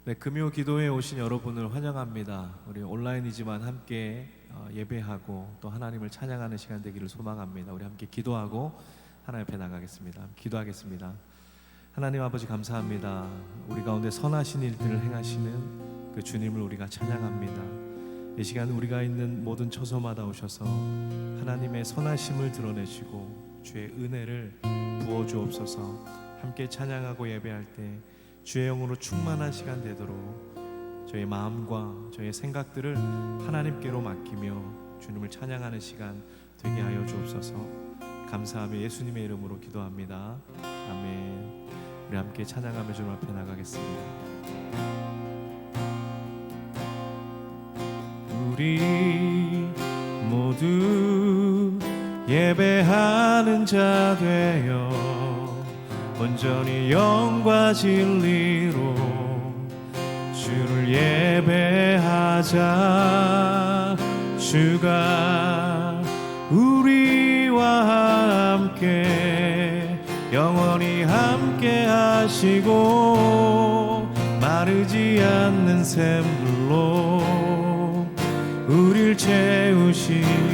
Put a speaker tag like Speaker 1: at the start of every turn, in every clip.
Speaker 1: 네, 금요 기도회에 오신 여러분을 환영합니다. 우리 온라인이지만 함께 예배하고 또 하나님을 찬양하는 시간 되기를 소망합니다. 우리 함께 기도하고 하나님 앞에 나가겠습니다. 기도하겠습니다. 하나님 아버지 감사합니다. 우리 가운데 선하신 일들을 행하시는 그 주님을 우리가 찬양합니다. 이 시간 우리가 있는 모든 처소마다 오셔서 하나님의 선하심을 드러내시고 주의 은혜를 부어주옵소서. 함께 찬양하고 예배할 때 주의 영으로 충만한 시간 되도록 저희 마음과 저희 생각들을 하나님께로 맡기며 주님을 찬양하는 시간 되게 하여 주옵소서. 감사하며 예수님의 이름으로 기도합니다. 아멘. 우리 함께 찬양하며 주님 앞에 나가겠습니다. 우리 모두 예배하는 자 되어 온전히 영과 진리로 주를 예배하자. 주가 우리와 함께 영원히 함께 하시고 마르지 않는 샘물로 우릴 채우시리라.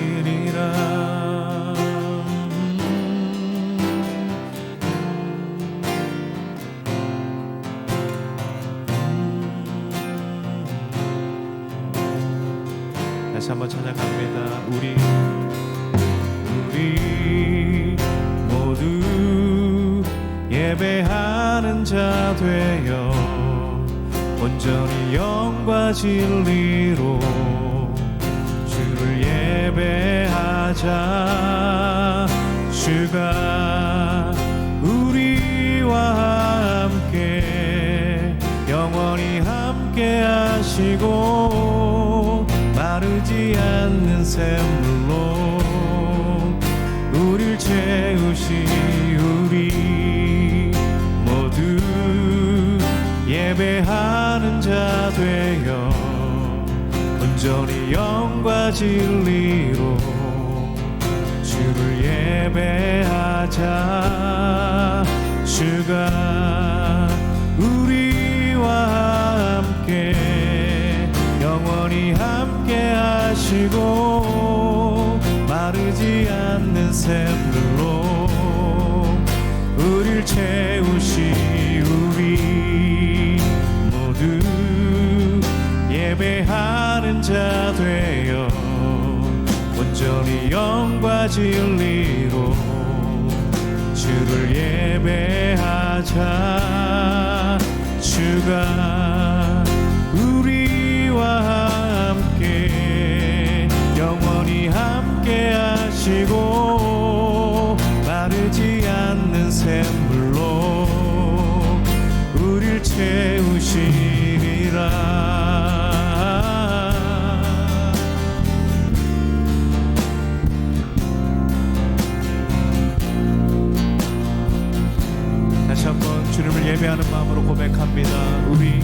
Speaker 1: 다시 한번 찬양합니다. 우리 모두 예배하는 자 되어 온전히 영과 진리로 주를 예배하자. 주가 우리와 함께 영원히 함께 하시고 마르지 않는 샘물로 우릴 채우시우리. 모두 예배하는 자 되어 온전히 영과 진리로 주를 예배하자. 주가 우리와 함께 영원히 함께 하시고 마르지 않는 샘물로 우릴 채우시우리. 모두 예배하는 자 되어 온전히 영과 진리로 주를 예배하자. 주가 우리와 함께 영원히 함께 하시고 마르지 않는 샘물로 우릴 채우시리라. 다시 한번 주님을 예배하는 마음으로 고백합니다. 우리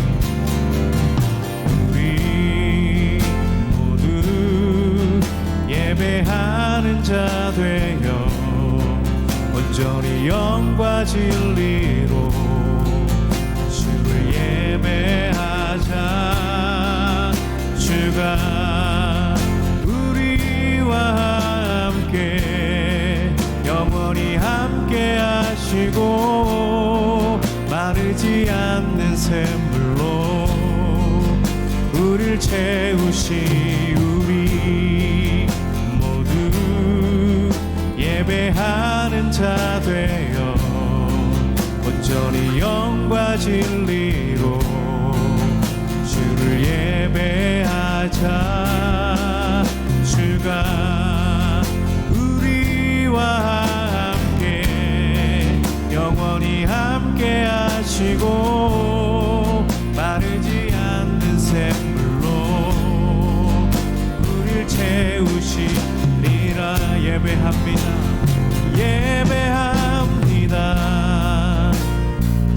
Speaker 1: 모두 예배하는 자 되어 온전히 영과 진리로 주를 예배하자. 주가 우리와 함께 영원히 함께 하시고 마르지 않는 샘물로 우릴 채우시우리. 모두 예배하는 자 되어 온전히 영과 진리로 주를 예배하자. 주가 우리와 함께 영원히 함께 하시고 마르지 않는 샘물로 우릴 채우시리라. 예배합니다. 예배합니다.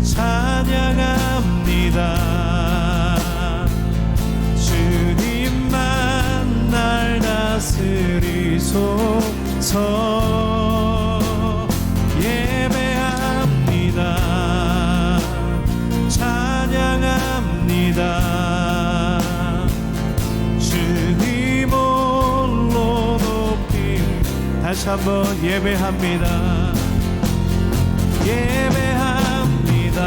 Speaker 1: 찬양합니다. 주님만 날 다스리소서. 예배합니다. 찬양합니다. 다시 한번 예배합니다. 예배합니다.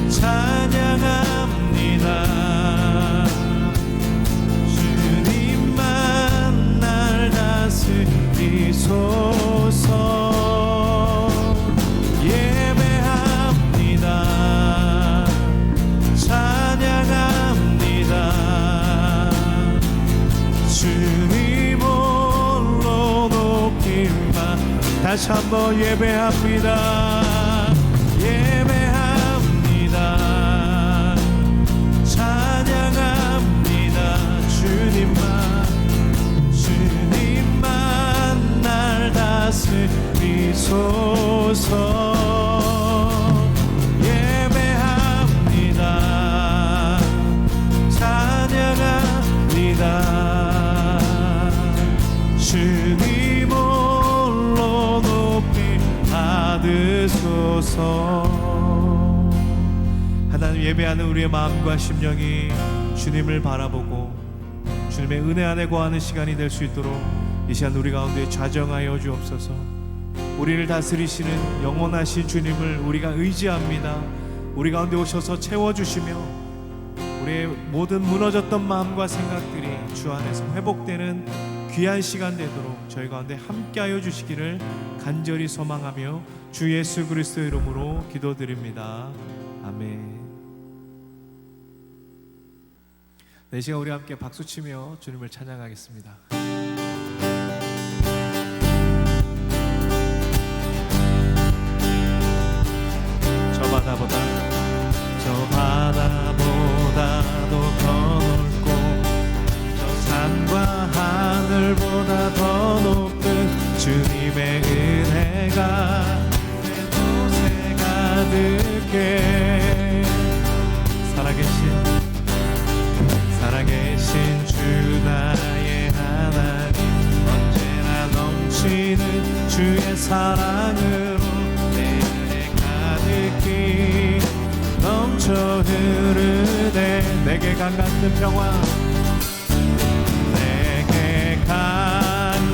Speaker 1: 찬양합니다. 주님만 날 다스리소서. 예배합니다. 찬양합니다. 주님 홀로 높임바. 다시 한번 예배합니다. 예배합니다. 찬양합니다. 주님만 날 다스리소서. 예배합니다. 찬양합니다. 주님 홀로 높이 받으소서. 하나님 예배하는 우리의 마음과 심령이 주님을 바라보고 주님의 은혜 안에 거하는 시간이 될 수 있도록 이 시간 우리 가운데 좌정하여 주옵소서. 우리를 다스리시는 영원하신 주님을 우리가 의지합니다. 우리 가운데 오셔서 채워주시며 우리의 모든 무너졌던 마음과 생각들이 주 안에서 회복되는 귀한 시간 되도록 저희 가운데 함께하여 주시기를 간절히 소망하며 주 예수 그리스도 이름으로 기도드립니다. 아멘. 네, 시간 우리 함께 박수치며 주님을 찬양하겠습니다. 저 바다보다도 더 넓고 저 산과 하늘보다 더 높은 주님의 은혜가 내 곳에 가득해. 살아계신 주 나의 하나님, 언제나 넘치는 주의 사랑으로 내 안에 가득히 넘쳐 흐르네. 내게 강 같은 평화, 내게 강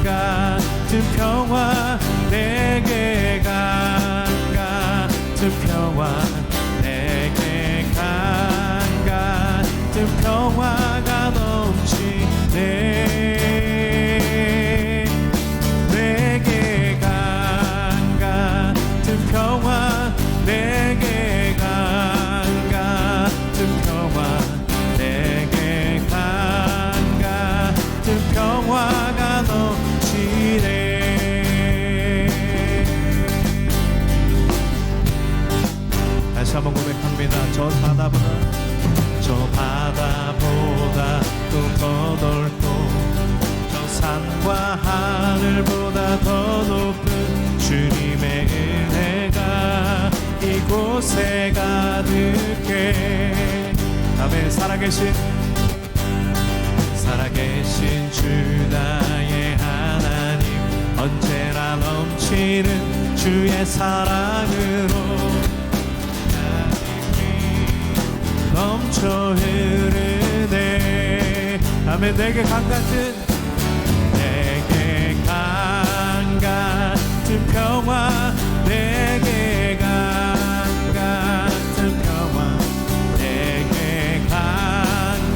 Speaker 1: 같은 평화, 내게 강 같은 평화, 내게 강 같은 평화가 넘치네. 내게 강 같은 평화, 내게 강 같은 평화, 내게 강 같은 평화가 넘치네. 다시 한번 고백합니다. 저 바다보다도 더 넓고 저 산과 하늘보다 더 높은 주님의 은혜가 이곳에 가득해. 아멘. 살아계신 주 나의 하나님, 언제나 넘치는 주의 사랑으로 넘쳐 흐르네. 아멘. 내게 강 같은 평화, 내게 강 같은 평화, 내게 강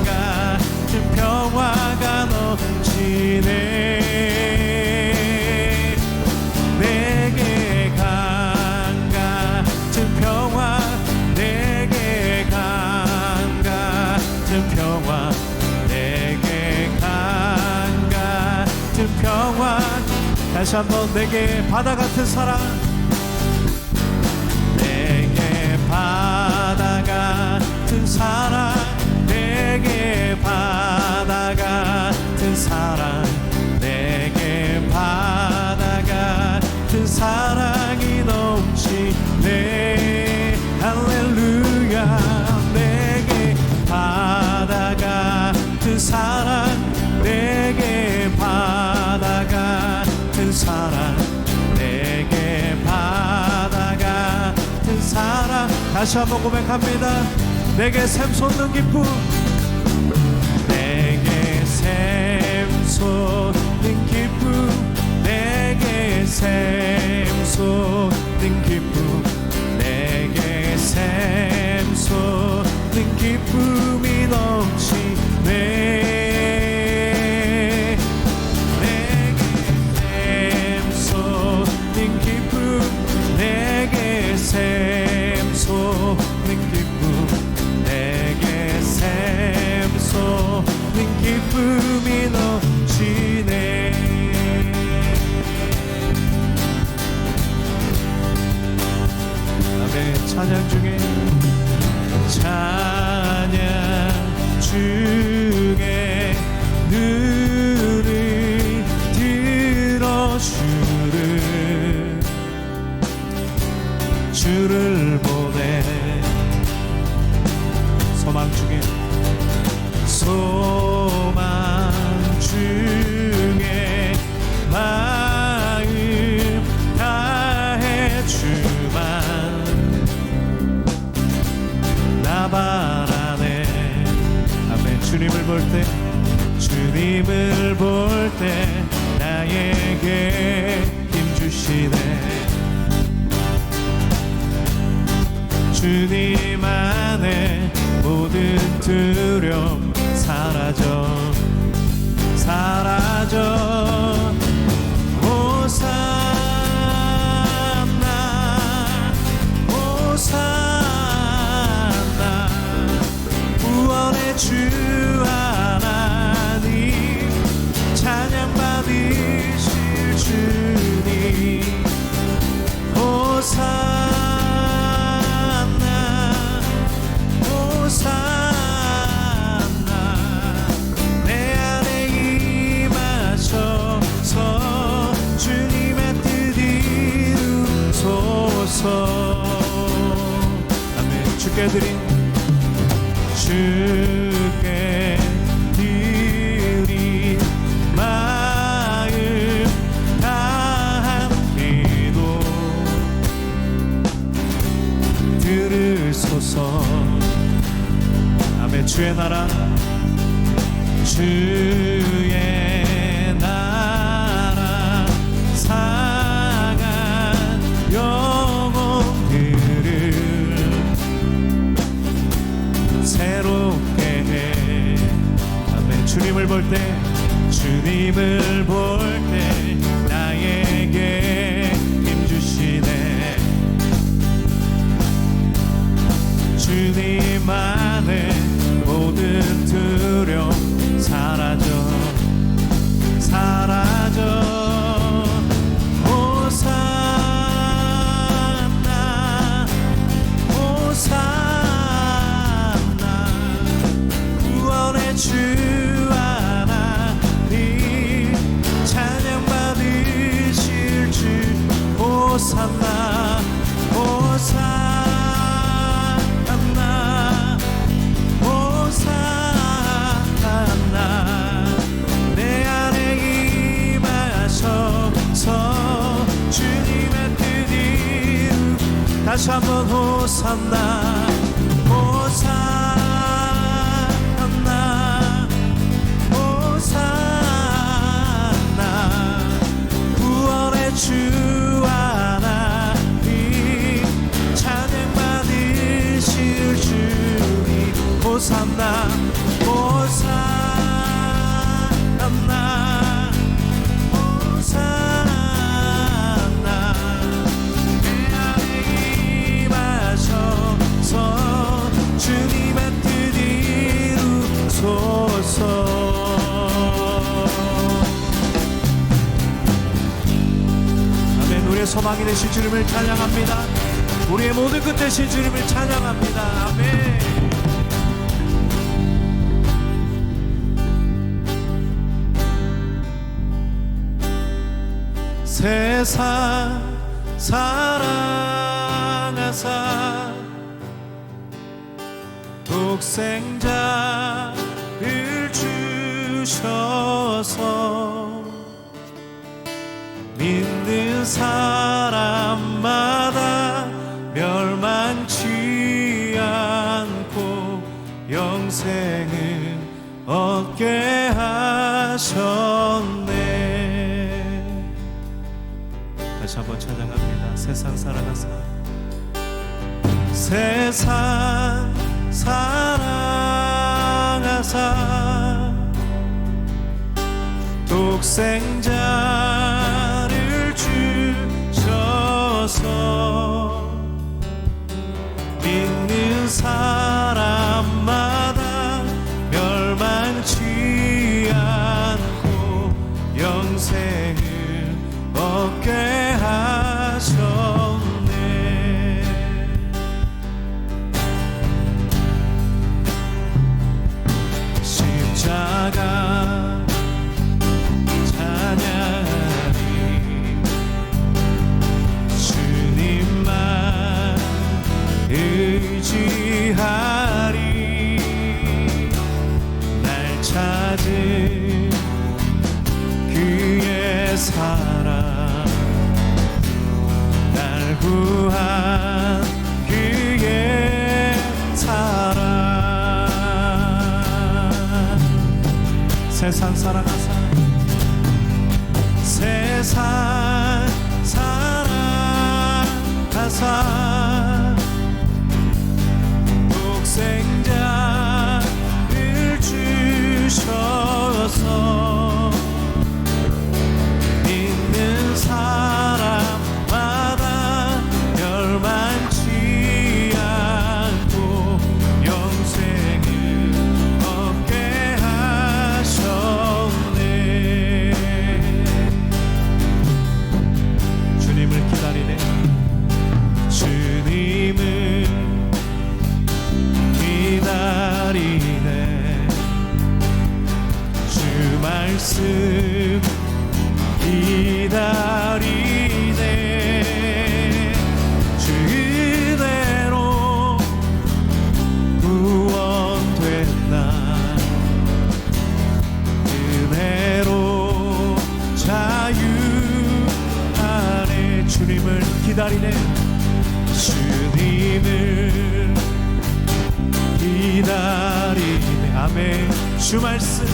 Speaker 1: 같은 평화가 넘치네. 내게 강 같은 평화, 내게 강 같은 평화, 내게 강 같은 평화. 다시 한번 내게 바다 같은 사랑, 내게 바다 같은 사랑, 내게 바다 같은 사랑, 내게 바다 같은 사랑이 넘치네. 할렐루야. 내게 바다 같은 사랑, 내게 바다 같은 사랑, 내게 바다 같은 사랑. 다시 한번 고백합니다. 내게 샘솟는 기쁨, 내게 샘솟는 기쁨, 샘솟는 기쁨, 내게 샘솟는 기쁨이 넘치네. 샘솟는 기쁨, 내게 샘솟는 기쁨이 넘치네. 아멘. 찬양 중에 눈을 들어 주를 보내. 소망 중에 마음 다해 주만 나 바라네. 아멘. 주님을 볼 때 나에게 힘 주시네. 주님 안에 모든 두려움 사라져 호산나 호산나 구원의 주 하나님 찬양 받으실 주님 호산나 내 안에 임하셔서 주님의 뜻 이루소서. 아멘. 주께 드린 마음 다한 기도 들으소서. 아멘. 주의 나라 상한 영혼들을 새롭게 해. 아멘. 주님을 볼 때 나에게 힘 주시네. 주님 안에 모든 두려움 사라져 호산나 호산나 구원의 주 하나님 찬양 받으실 주 호산나 호산나 호산나 내 안에 임하셔서 주님의 뜻 이루. 다시 한번 호산나 호산나 호산나 구원의 주 하나님 찬양 받으실 주님 호산나 호산나 호산나 내 안에 임하셔서 주님의 뜻 이루소서. 아멘. 우리의 소망이 되신 주님을 찬양합니다. 우리의 모든 끝 되신 주님을 찬양합니다. 아멘. 세상 사랑하사 독생자를 주셔서 믿는 사람마다 멸망치 않고 영생을 얻게 하셨네. 찬양합니다. 세상 사랑하사 세상 사랑하사 독생자를 주셔서 믿는 사람마다 멸망치 않고 영생을 얻게 하셨네. 십자가 찬양하리 주님만 의지하리 날 찾은 그의 사랑 날 구한 그의 사랑 세상 사랑하사 세상 사랑하사 독생자를 주셔서 믿는 사람마다 멸망치 않고 영생을 얻게 하셨네. 주님을 기다리네. 주님을 기다리네. 주 말씀 기다리네. 주 은혜로 구원된 날 은혜로 자유 안에 주님을 기다리네. 주님을 기다리네. 아멘. 주 말씀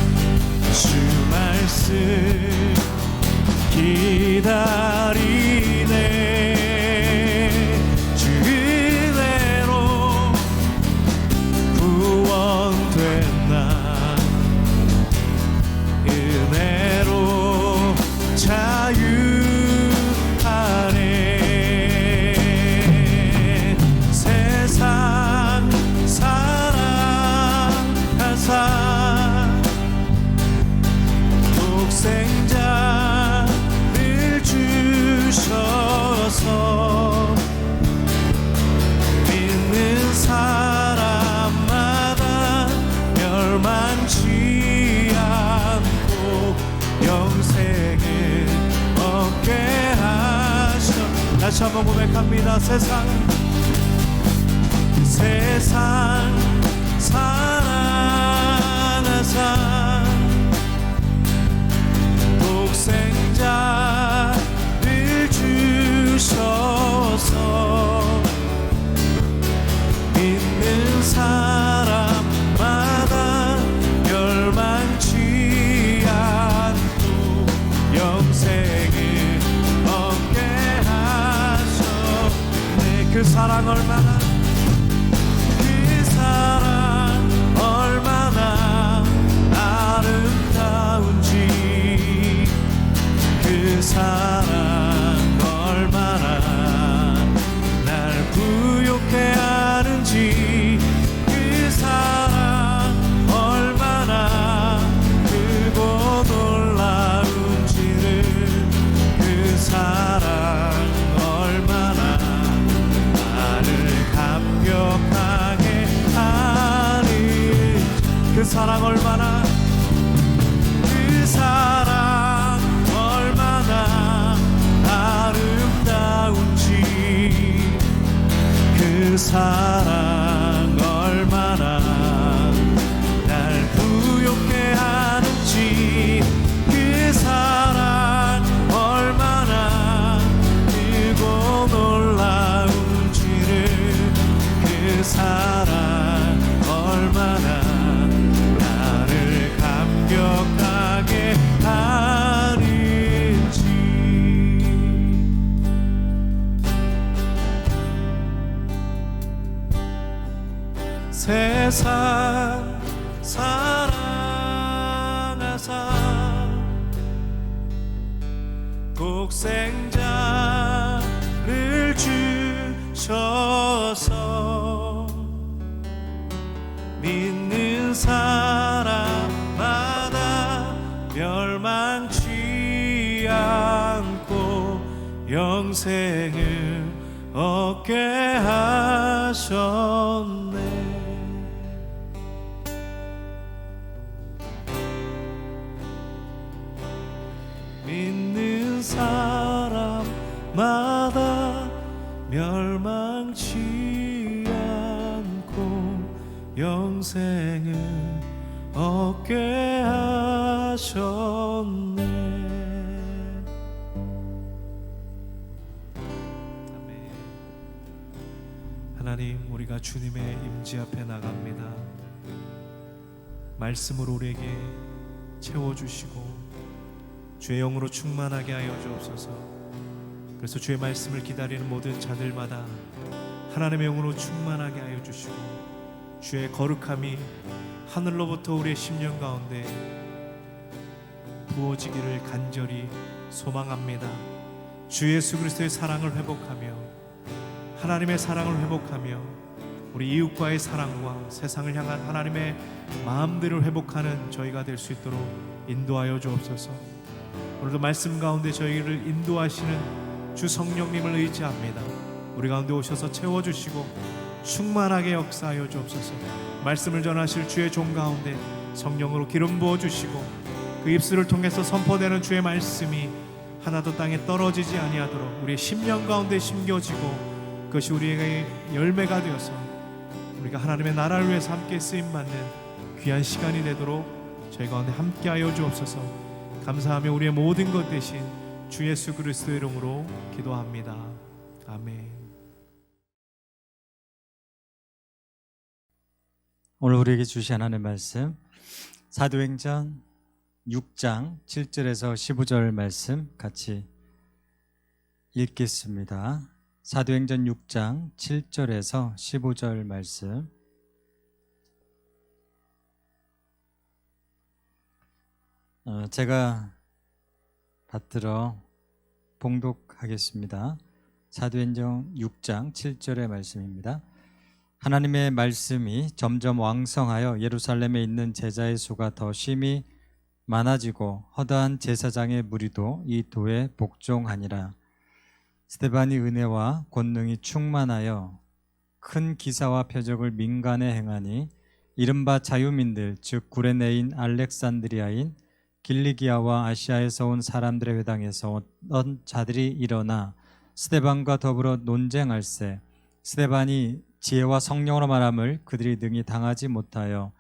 Speaker 1: 기다리네. 주 은혜로 구원된 날 은혜로 자유 안에 세상 사랑하사 독생자를 주셔서 믿는 사람마다 멸망치 않고 영생을 얻게 하셔. 다시 한번 고백합니다. 세상 사랑하사 독생자를 주셔서 믿는 사람마다 멸망치 않고 영생을 얻게 하셨네. 그 사랑 얼마나 아름다운지 그 사랑 얼마나 날 부욕해 하는지 그 사랑 얼마나 크고 놀라운지를 그 사랑 얼마나 나를 감격하게 하는지 그 사랑 얼마나 그 사랑 얼마나 아름다운지 그 사랑 얼마나 날 부욕해 하는지 그 사랑 얼마나 크고 놀라운지를 그 사랑 얼마나 나를 감격하게 하는지 세상 사랑하사 독생자를 주셔서 믿는 사람마다 멸망치 않고 영생을 얻게 하셨네. 믿는 사람마다 멸망치 않고 영생을 얻게 하셨네. 아멘. 하나님, 우리가 주님의 임재 앞에 나갑니다. 말씀으로 우리에게 채워주시고 주의 영으로 충만하게 하여 주옵소서. 그래서 주의 말씀을 기다리는 모든 자들마다 하나님의 영으로 충만하게 하여 주시고 주의 거룩함이 하늘로부터 우리의 심령 가운데 부어지기를 간절히 소망합니다. 주 예수 그리스도의 사랑을 회복하며 하나님의 사랑을 회복하며 우리 이웃과의 사랑과 세상을 향한 하나님의 마음들을 회복하는 저희가 될 수 있도록 인도하여 주옵소서. 오늘도 말씀 가운데 저희를 인도하시는 주 성령님을 의지합니다. 우리 가운데 오셔서 채워주시고 충만하게 역사하여 주옵소서. 말씀을 전하실 주의 종 가운데 성령으로 기름 부어주시고 그 입술을 통해서 선포되는 주의 말씀이 하나도 땅에 떨어지지 아니하도록 우리의 심령 가운데 심겨지고 그것이 우리에게 열매가 되어서 우리가 하나님의 나라를 위해서 함께 쓰임받는 귀한 시간이 되도록 저희 가운데 함께하여 주옵소서. 감사하며 우리의 모든 것 대신 주 예수 그리스도의 이름으로 기도합니다. 아멘.
Speaker 2: 오늘 우리에게 주신 하나님의 말씀 사도행전 6장 7절에서 15절 말씀 같이 읽겠습니다. 사도행전 6장 7절에서 15절 말씀. 제가 받들어 봉독하겠습니다. 사도행전 6장 7절의 말씀입니다. 하나님의 말씀이 점점 왕성하여 예루살렘에 있는 제자의 수가 더 심히 많아지고 허다한 제사장의 무리도 이 도에 복종하니라. 스데반이 은혜와 권능이 충만하여 큰 기사와 표적을 민간에 행하니 이른바 자유민들 즉 구레네인 알렉산드리아인 길리기아와 아시아에서 온 사람들의 회당에서 어떤 자들이 일어나 스데반과 더불어 논쟁할세. 스데반이 지혜와 성령으로 말함을 그들이 능히 당하지 못하여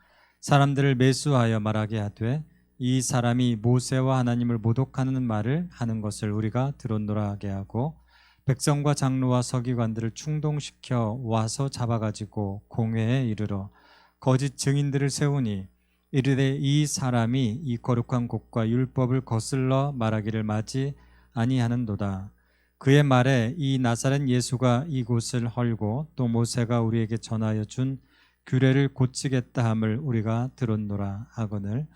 Speaker 2: 사람들을 매수하여 말하게 하되 이 사람이 모세와 하나님을 모독하는 말을 하는 것을 우리가 들었노라 하게 하고 백성과 장로와 서기관들을 충동시켜 와서 잡아가지고 공회에 이르러 거짓 증인들을 세우니 이르되 이 사람이 이 거룩한 곳과 율법을 거슬러 말하기를 마지 아니하는도다. 그의 말에 이 나사렛 예수가 이곳을 헐고 또 모세가 우리에게 전하여 준 규례를 고치겠다 함을 우리가 들었노라 하거늘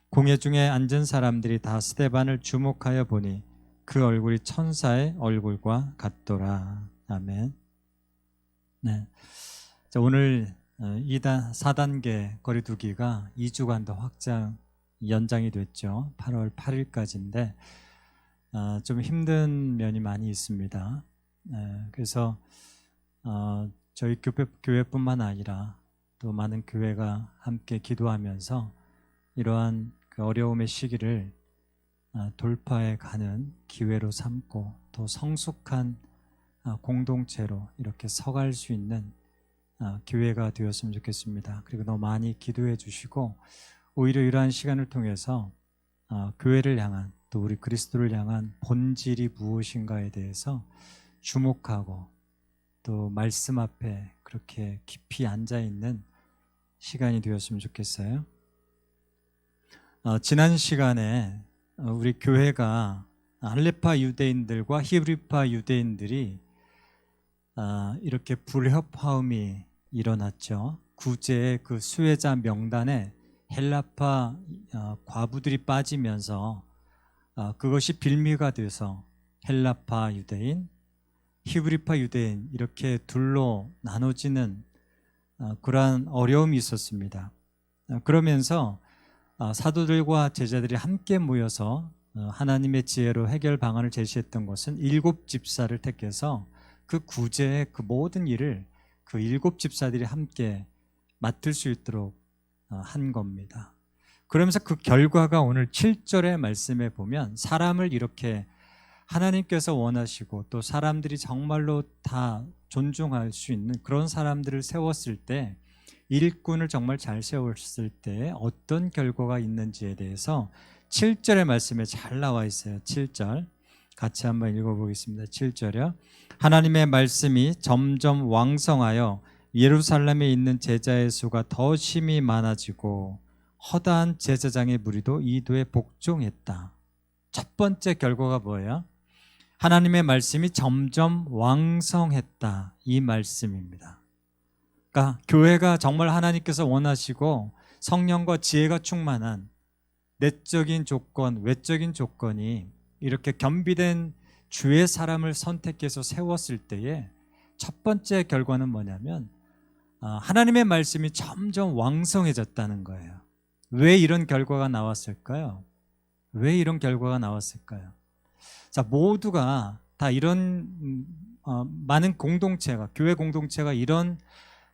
Speaker 2: 공회 중에 앉은 사람들이 다 스데반을 주목하여 보니 그 얼굴이 천사의 얼굴과 같더라. 아멘. 네. 자, 오늘 4단계 거리두기가 2주간 더 연장이 됐죠. 8월 8일까지인데 좀 힘든 면이 많이 있습니다. 그래서 저희 교회뿐만 아니라 또 많은 교회가 함께 기도하면서 이러한 그 어려움의 시기를 돌파해 가는 기회로 삼고 또 성숙한 공동체로 이렇게 서갈 수 있는 기회가 되었으면 좋겠습니다. 그리고 너무 많이 기도해 주시고 오히려 이러한 시간을 통해서 교회를 향한 또 우리 그리스도를 향한 본질이 무엇인가에 대해서 주목하고 또 말씀 앞에 그렇게 깊이 앉아있는 시간이 되었으면 좋겠어요. 지난 시간에 우리 교회가 할레파 유대인들과 히브리파 유대인들이 이렇게 불협화음이 일어났죠. 구제의 그 수혜자 명단에 헬라파 과부들이 빠지면서 그것이 빌미가 돼서 헬라파 유대인, 히브리파 유대인 이렇게 둘로 나눠지는 그러한 어려움이 있었습니다. 그러면서 사도들과 제자들이 함께 모여서 하나님의 지혜로 해결 방안을 제시했던 것은 7 집사를 택해서 그 구제의 그 모든 일을 그 7 집사들이 함께 맡을 수 있도록 한 겁니다. 그러면서 그 결과가 오늘 7절의 말씀에 보면 사람을 이렇게 하나님께서 원하시고 또 사람들이 정말로 다 존중할 수 있는 그런 사람들을 세웠을 때, 일꾼을 정말 잘 세웠을 때 어떤 결과가 있는지에 대해서 7절의 말씀에 잘 나와 있어요. 7절 같이 한번 읽어보겠습니다. 7절이요. 하나님의 말씀이 점점 왕성하여 예루살렘에 있는 제자의 수가 더 심히 많아지고 허다한 제사장의 무리도 이도에 복종했다. 첫 번째 결과가 뭐예요? 하나님의 말씀이 점점 왕성했다. 이 말씀입니다. 그러니까 교회가 정말 하나님께서 원하시고 성령과 지혜가 충만한 내적인 조건, 외적인 조건이 이렇게 겸비된 주의 사람을 선택해서 세웠을 때에 첫 번째 결과는 뭐냐면 하나님의 말씀이 점점 왕성해졌다는 거예요. 왜 이런 결과가 나왔을까요? 왜 이런 결과가 나왔을까요? 자, 모두가 다 이런 많은 공동체가, 교회 공동체가 이런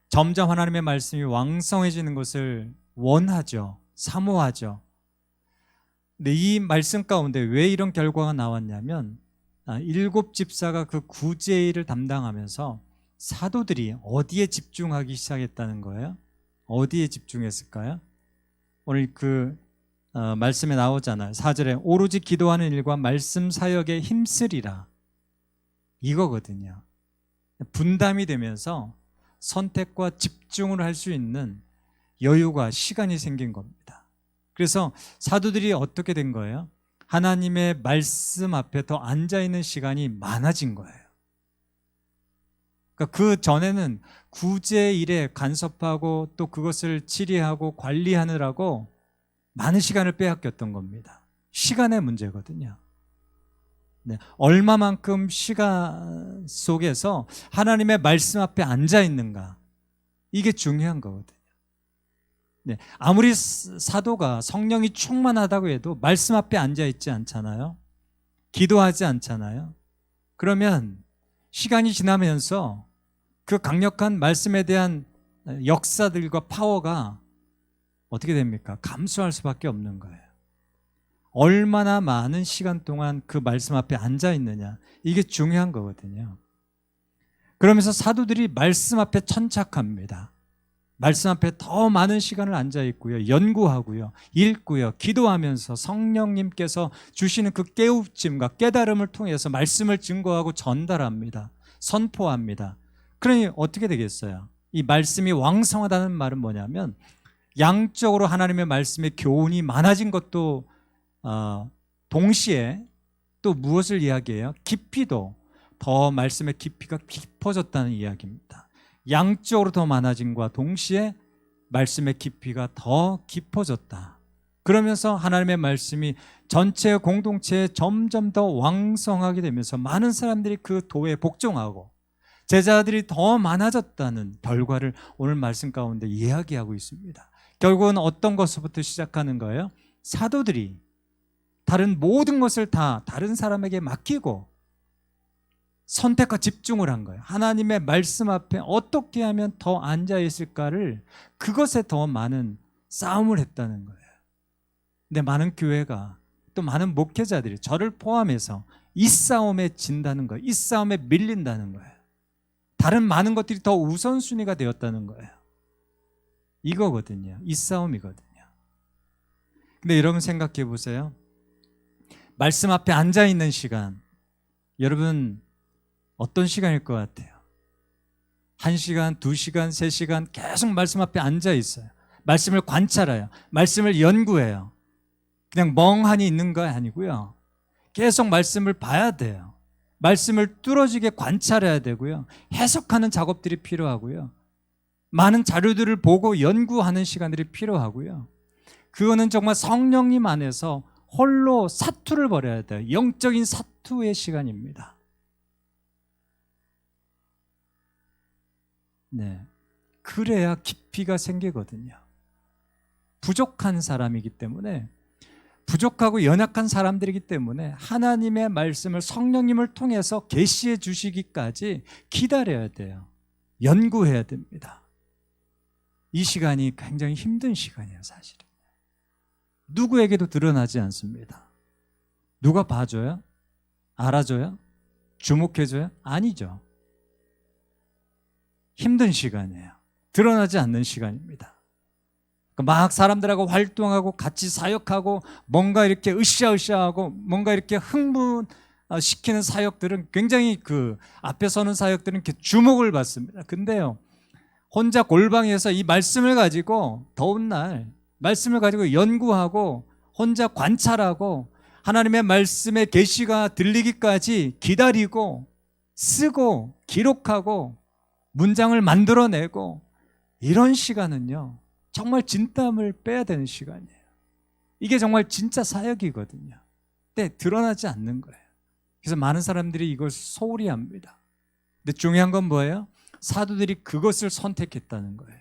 Speaker 2: 점점 하나님의 말씀이 왕성해지는 것을 원하죠. 사모하죠. 근데 이 말씀 가운데 왜 이런 결과가 나왔냐면 7 집사가 그 구제일을 담당하면서 사도들이 어디에 집중하기 시작했다는 거예요? 어디에 집중했을까요? 오늘 그 말씀에 나오잖아요. 4절에 오로지 기도하는 일과 말씀 사역에 힘쓰리라. 이거거든요. 분담이 되면서 선택과 집중을 할 수 있는 여유가, 시간이 생긴 겁니다. 그래서 사도들이 어떻게 된 거예요? 하나님의 말씀 앞에 더 앉아있는 시간이 많아진 거예요. 그러니까 그 전에는 구제 일에 간섭하고 또 그것을 치리하고 관리하느라고 많은 시간을 빼앗겼던 겁니다. 시간의 문제거든요. 네, 얼마만큼 시간 속에서 하나님의 말씀 앞에 앉아 있는가, 이게 중요한 거거든요. 네, 아무리 사도가 성령이 충만하다고 해도 말씀 앞에 앉아 있지 않잖아요. 기도하지 않잖아요. 그러면 시간이 지나면서 그 강력한 말씀에 대한 역사들과 파워가 어떻게 됩니까? 감소할 수밖에 없는 거예요. 얼마나 많은 시간 동안 그 말씀 앞에 앉아 있느냐, 이게 중요한 거거든요. 그러면서 사도들이 말씀 앞에 천착합니다. 말씀 앞에 더 많은 시간을 앉아 있고요, 연구하고요, 읽고요, 기도하면서 성령님께서 주시는 그 깨우침과 깨달음을 통해서 말씀을 증거하고 전달합니다. 선포합니다. 그러니 어떻게 되겠어요? 이 말씀이 왕성하다는 말은 뭐냐면 양적으로 하나님의 말씀의 교훈이 많아진 것도 동시에 또 무엇을 이야기해요? 깊이도, 더 말씀의 깊이가 깊어졌다는 이야기입니다. 양적으로 더 많아짐과 동시에 말씀의 깊이가 더 깊어졌다. 그러면서 하나님의 말씀이 전체 공동체에 점점 더 왕성하게 되면서 많은 사람들이 그 도에 복종하고 제자들이 더 많아졌다는 결과를 오늘 말씀 가운데 이야기하고 있습니다. 결국은 어떤 것부터 시작하는 거예요? 사도들이 다른 모든 것을 다 다른 사람에게 맡기고 선택과 집중을 한 거예요. 하나님의 말씀 앞에 어떻게 하면 더 앉아 있을까를, 그것에 더 많은 싸움을 했다는 거예요. 근데 많은 교회가, 또 많은 목회자들이, 저를 포함해서 이 싸움에 진다는 거예요. 이 싸움에 밀린다는 거예요. 다른 많은 것들이 더 우선순위가 되었다는 거예요. 이거거든요. 이 싸움이거든요. 근데 여러분 생각해 보세요. 말씀 앞에 앉아 있는 시간, 여러분 어떤 시간일 것 같아요? 1시간, 2시간, 3시간 계속 말씀 앞에 앉아 있어요. 말씀을 관찰해요. 말씀을 연구해요. 그냥 멍하니 있는 거 아니고요. 계속 말씀을 봐야 돼요. 말씀을 뚫어지게 관찰해야 되고요. 해석하는 작업들이 필요하고요. 많은 자료들을 보고 연구하는 시간들이 필요하고요. 그거는 정말 성령님 안에서 홀로 사투를 벌여야 돼요. 영적인 사투의 시간입니다. 네. 그래야 깊이가 생기거든요. 부족한 사람이기 때문에, 부족하고 연약한 사람들이기 때문에 하나님의 말씀을 성령님을 통해서 계시해 주시기까지 기다려야 돼요. 연구해야 됩니다. 이 시간이 굉장히 힘든 시간이에요, 사실은. 누구에게도 드러나지 않습니다. 누가 봐줘요? 알아줘요? 주목해줘요? 아니죠. 힘든 시간이에요. 드러나지 않는 시간입니다. 막 사람들하고 활동하고 같이 사역하고 뭔가 이렇게 으쌰으쌰하고 뭔가 이렇게 흥분시키는 사역들은 굉장히 그 앞에 서는 사역들은 이렇게 주목을 받습니다. 근데요, 혼자 골방에서 이 말씀을 가지고 더운 날 말씀을 가지고 연구하고 혼자 관찰하고 하나님의 말씀의 계시가 들리기까지 기다리고 쓰고 기록하고 문장을 만들어내고 이런 시간은요, 정말 진땀을 빼야 되는 시간이에요. 이게 정말 진짜 사역이거든요. 근데 드러나지 않는 거예요. 그래서 많은 사람들이 이걸 소홀히 합니다. 근데 중요한 건 뭐예요? 사도들이 그것을 선택했다는 거예요.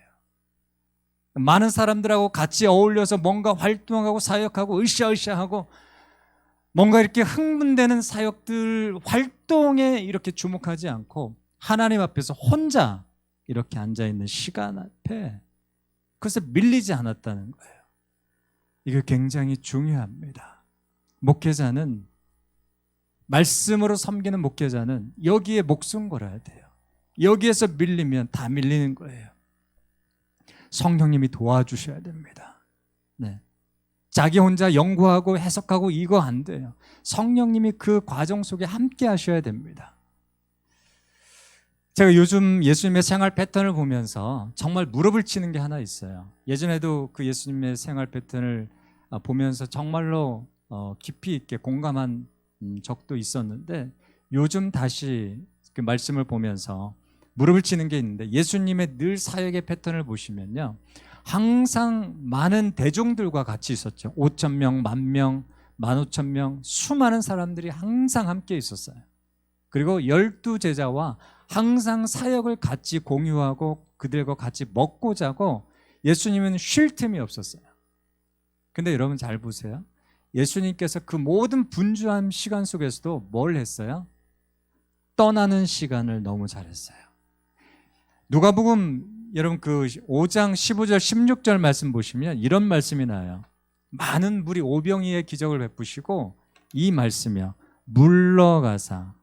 Speaker 2: 많은 사람들하고 같이 어울려서 뭔가 활동하고 사역하고 으쌰으쌰하고 뭔가 이렇게 흥분되는 사역들 활동에 이렇게 주목하지 않고 하나님 앞에서 혼자 이렇게 앉아있는 시간 앞에 그래서 밀리지 않았다는 거예요. 이게 굉장히 중요합니다. 목회자는, 말씀으로 섬기는 목회자는 여기에 목숨 걸어야 돼요. 여기에서 밀리면 다 밀리는 거예요. 성령님이 도와주셔야 됩니다. 네. 자기 혼자 연구하고 해석하고 이거 안 돼요. 성령님이 그 과정 속에 함께 하셔야 됩니다. 제가 요즘 예수님의 생활 패턴을 보면서 정말 무릎을 치는 게 하나 있어요. 예전에도 그 예수님의 생활 패턴을 보면서 정말로 깊이 있게 공감한 적도 있었는데, 요즘 다시 그 말씀을 보면서 무릎을 치는 게 있는데, 예수님의 늘 사역의 패턴을 보시면요, 항상 많은 대중들과 같이 있었죠. 5,000명, 10,000명, 15,000명, 수많은 사람들이 항상 함께 있었어요. 그리고 12제자와 항상 사역을 같이 공유하고 그들과 같이 먹고 자고, 예수님은 쉴 틈이 없었어요. 근데 여러분 잘 보세요. 예수님께서 그 모든 분주한 시간 속에서도 뭘 했어요? 떠나는 시간을 너무 잘했어요. 누가복음 여러분 그 5장 15절 16절 말씀 보시면 이런 말씀이 나와요. 많은 물이 오병이의 기적을 베푸시고 이 말씀이요, 물러가사.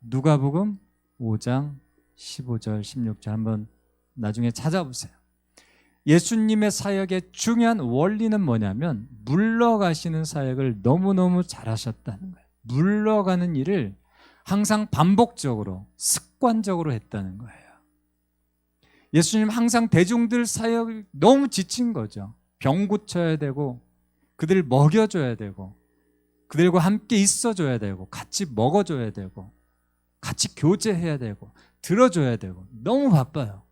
Speaker 2: 누가복음 5장 15절 16절 한번 나중에 찾아보세요. 예수님의 사역의 중요한 원리는 뭐냐면 물러가시는 사역을 너무너무 잘하셨다는 거예요. 물러가는 일을 항상 반복적으로 습관적으로 했다는 거예요. 예수님 항상 대중들 사역을 너무 지친 거죠. 병 고쳐야 되고 그들을 먹여줘야 되고 그들과 함께 있어줘야 되고 같이 먹어줘야 되고 같이 교제해야 되고 들어줘야 되고 너무 바빠요.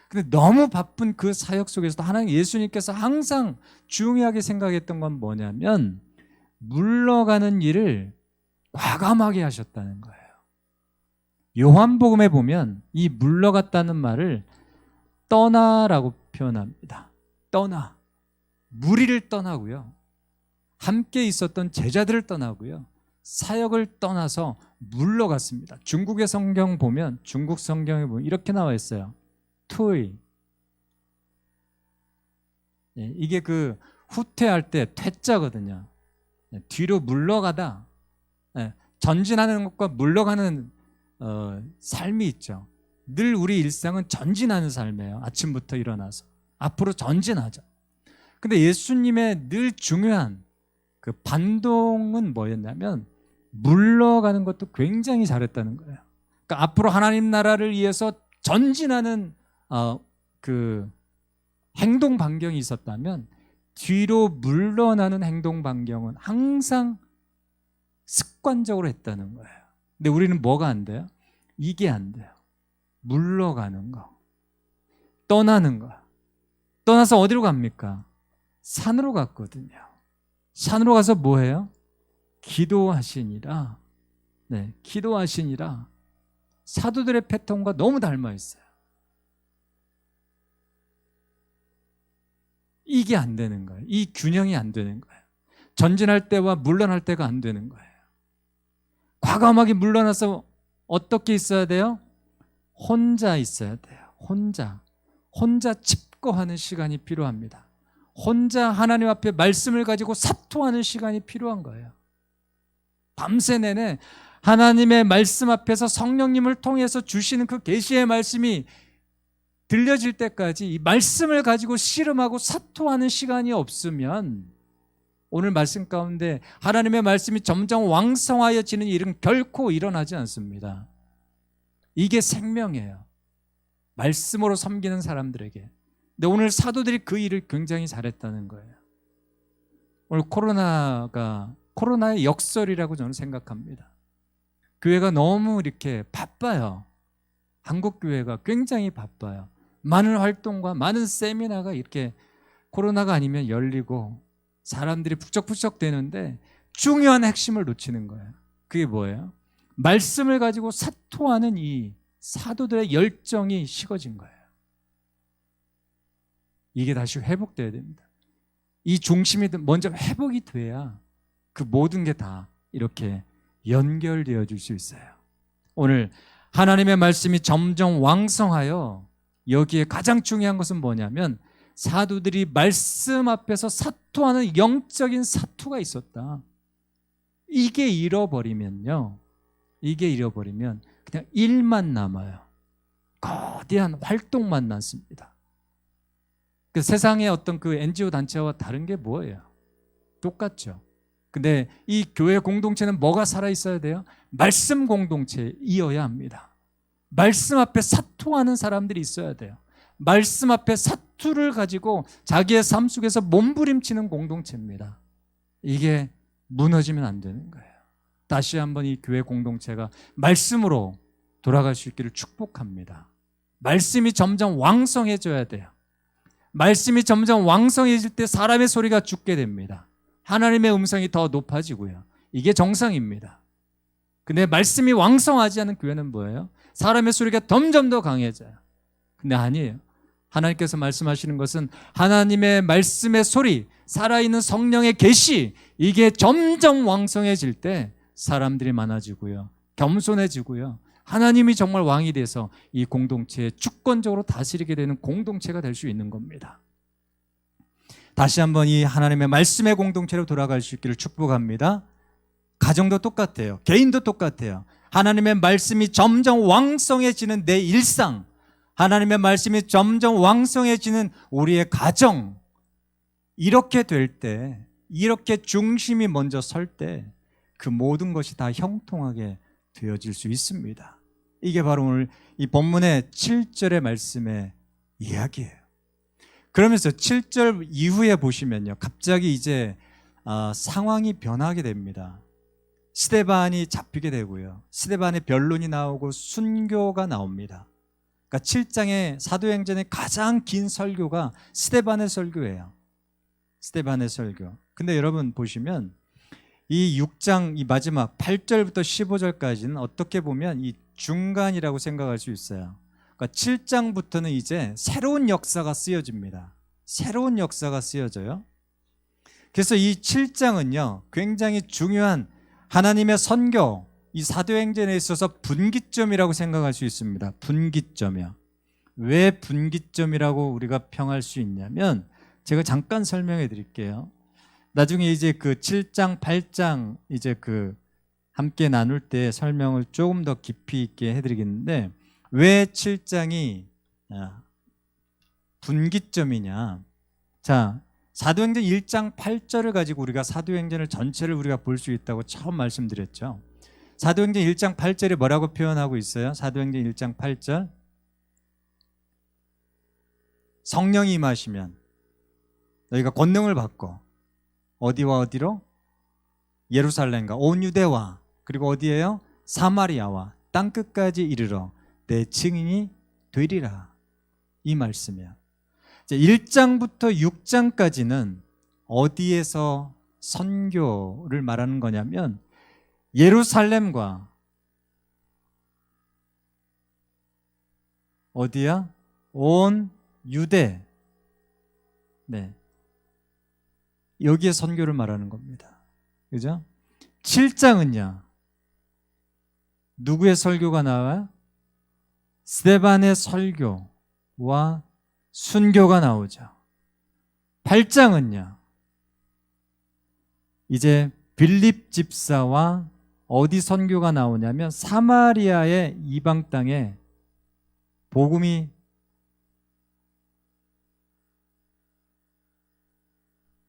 Speaker 2: 근데 너무 바쁜 그 사역 속에서도 하나님 예수님께서 항상 중요하게 생각했던 건 뭐냐면 물러가는 일을 과감하게 하셨다는 거예요. 요한복음에 보면 이 물러갔다는 말을 떠나라고 표현합니다. 떠나. 무리를 떠나고요. 함께 있었던 제자들을 떠나고요. 사역을 떠나서 물러갔습니다. 중국의 성경 보면, 중국 성경에 보면 이렇게 나와 있어요. 투이. 이게 그 후퇴할 때 퇴자거든요. 뒤로 물러가다. 전진하는 것과 물러가는 삶이 있죠. 늘 우리 일상은 전진하는 삶이에요. 아침부터 일어나서 앞으로 전진하죠. 근데 예수님의 늘 중요한 그 반동은 뭐였냐면 물러가는 것도 굉장히 잘했다는 거예요. 그러니까 앞으로 하나님 나라를 위해서 전진하는 그 행동 반경이 있었다면 뒤로 물러나는 행동 반경은 항상 습관적으로 했다는 거예요. 근데 우리는 뭐가 안 돼요? 이게 안 돼요. 물러가는 거. 떠나는 거. 떠나서 어디로 갑니까? 산으로 갔거든요. 산으로 가서 뭐 해요? 기도하시니라. 네, 기도하시니라. 사도들의 패턴과 너무 닮아 있어요. 이게 안 되는 거예요. 이 균형이 안 되는 거예요. 전진할 때와 물러날 때가 안 되는 거예요. 과감하게 물러나서 어떻게 있어야 돼요? 혼자 있어야 돼요. 혼자 집거하는 시간이 필요합니다. 혼자 하나님 앞에 말씀을 가지고 사토하는 시간이 필요한 거예요. 밤새 내내 하나님의 말씀 앞에서 성령님을 통해서 주시는 그 계시의 말씀이 들려질 때까지 이 말씀을 가지고 씨름하고 사토하는 시간이 없으면 오늘 말씀 가운데 하나님의 말씀이 점점 왕성하여지는 일은 결코 일어나지 않습니다. 이게 생명이에요. 말씀으로 섬기는 사람들에게. 근데 오늘 사도들이 그 일을 굉장히 잘했다는 거예요. 오늘 코로나의 역설이라고 저는 생각합니다. 교회가 너무 이렇게 바빠요. 한국 교회가 굉장히 바빠요. 많은 활동과 많은 세미나가 이렇게 코로나가 아니면 열리고 사람들이 북적북적 되는데 중요한 핵심을 놓치는 거예요. 그게 뭐예요? 말씀을 가지고 사토하는 이 사도들의 열정이 식어진 거예요. 이게 다시 회복돼야 됩니다. 이 중심이 먼저 회복이 돼야 그 모든 게 다 이렇게 연결되어 줄 수 있어요. 오늘 하나님의 말씀이 점점 왕성하여 여기에 가장 중요한 것은 뭐냐면 사도들이 말씀 앞에서 사토하는 영적인 사토가 있었다. 이게 잃어버리면 그냥 일만 남아요. 거대한 활동만 남습니다. 그 세상의 어떤 그 NGO 단체와 다른 게 뭐예요? 똑같죠. 근데 이 교회 공동체는 뭐가 살아있어야 돼요? 말씀 공동체이어야 합니다. 말씀 앞에 사토하는 사람들이 있어야 돼요. 말씀 앞에 사투를 가지고 자기의 삶 속에서 몸부림치는 공동체입니다. 이게 무너지면 안 되는 거예요. 다시 한번 이 교회 공동체가 말씀으로 돌아갈 수 있기를 축복합니다. 말씀이 점점 왕성해져야 돼요. 말씀이 점점 왕성해질 때 사람의 소리가 죽게 됩니다. 하나님의 음성이 더 높아지고요. 이게 정상입니다. 근데 말씀이 왕성하지 않은 교회는 뭐예요? 사람의 소리가 점점 더 강해져요. 근데 아니에요. 하나님께서 말씀하시는 것은 하나님의 말씀의 소리, 살아있는 성령의 계시, 이게 점점 왕성해질 때 사람들이 많아지고요. 겸손해지고요. 하나님이 정말 왕이 돼서 이 공동체에 주권적으로 다스리게 되는 공동체가 될 수 있는 겁니다. 다시 한번 이 하나님의 말씀의 공동체로 돌아갈 수 있기를 축복합니다. 가정도 똑같아요. 개인도 똑같아요. 하나님의 말씀이 점점 왕성해지는 내 일상, 하나님의 말씀이 점점 왕성해지는 우리의 가정, 이렇게 될 때, 이렇게 중심이 먼저 설 때 그 모든 것이 다 형통하게 되어질 수 있습니다. 이게 바로 오늘 이 본문의 7절의 말씀의 이야기예요. 그러면서 7절 이후에 보시면요, 갑자기 이제 상황이 변하게 됩니다. 스데반이 잡히게 되고요, 스데반의 변론이 나오고 순교가 나옵니다. 그러니까 7장의 사도행전의 가장 긴 설교가 스데반의 설교예요. 스데반의 설교. 근데 여러분 보시면 이 6장 이 마지막 8절부터 15절까지는 어떻게 보면 이 중간이라고 생각할 수 있어요. 그러니까 7장부터는 이제 새로운 역사가 쓰여집니다. 새로운 역사가 쓰여져요. 그래서 이 7장은요, 굉장히 중요한 하나님의 선교, 이 사도행전에 있어서 분기점이라고 생각할 수 있습니다. 분기점이요. 왜 분기점이라고 우리가 평할 수 있냐면, 제가 잠깐 설명해 드릴게요. 나중에 이제 그 7장, 8장 이제 그 함께 나눌 때 설명을 조금 더 깊이 있게 해드리겠는데, 왜 7장이 분기점이냐? 자, 사도행전 1장 8절을 가지고 우리가 사도행전을 전체를 우리가 볼 수 있다고 처음 말씀드렸죠. 사도행전 1장 8절에 뭐라고 표현하고 있어요? 사도행전 1장 8절, 성령이 임하시면 너희가 권능을 받고 어디와 어디로? 예루살렘과 온 유대와, 그리고 어디예요? 사마리아와 땅끝까지 이르러 내 증인이 되리라. 이 말씀이에요. 1장부터 6장까지는 어디에서 선교를 말하는 거냐면 예루살렘과 어디야? 온 유대. 네. 여기에 선교를 말하는 겁니다. 그죠? 7장은요. 누구의 설교가 나와요? 스데반의 설교와 순교가 나오죠. 8장은요. 이제 빌립 집사와 어디 선교가 나오냐면 사마리아의 이방 땅에 복음이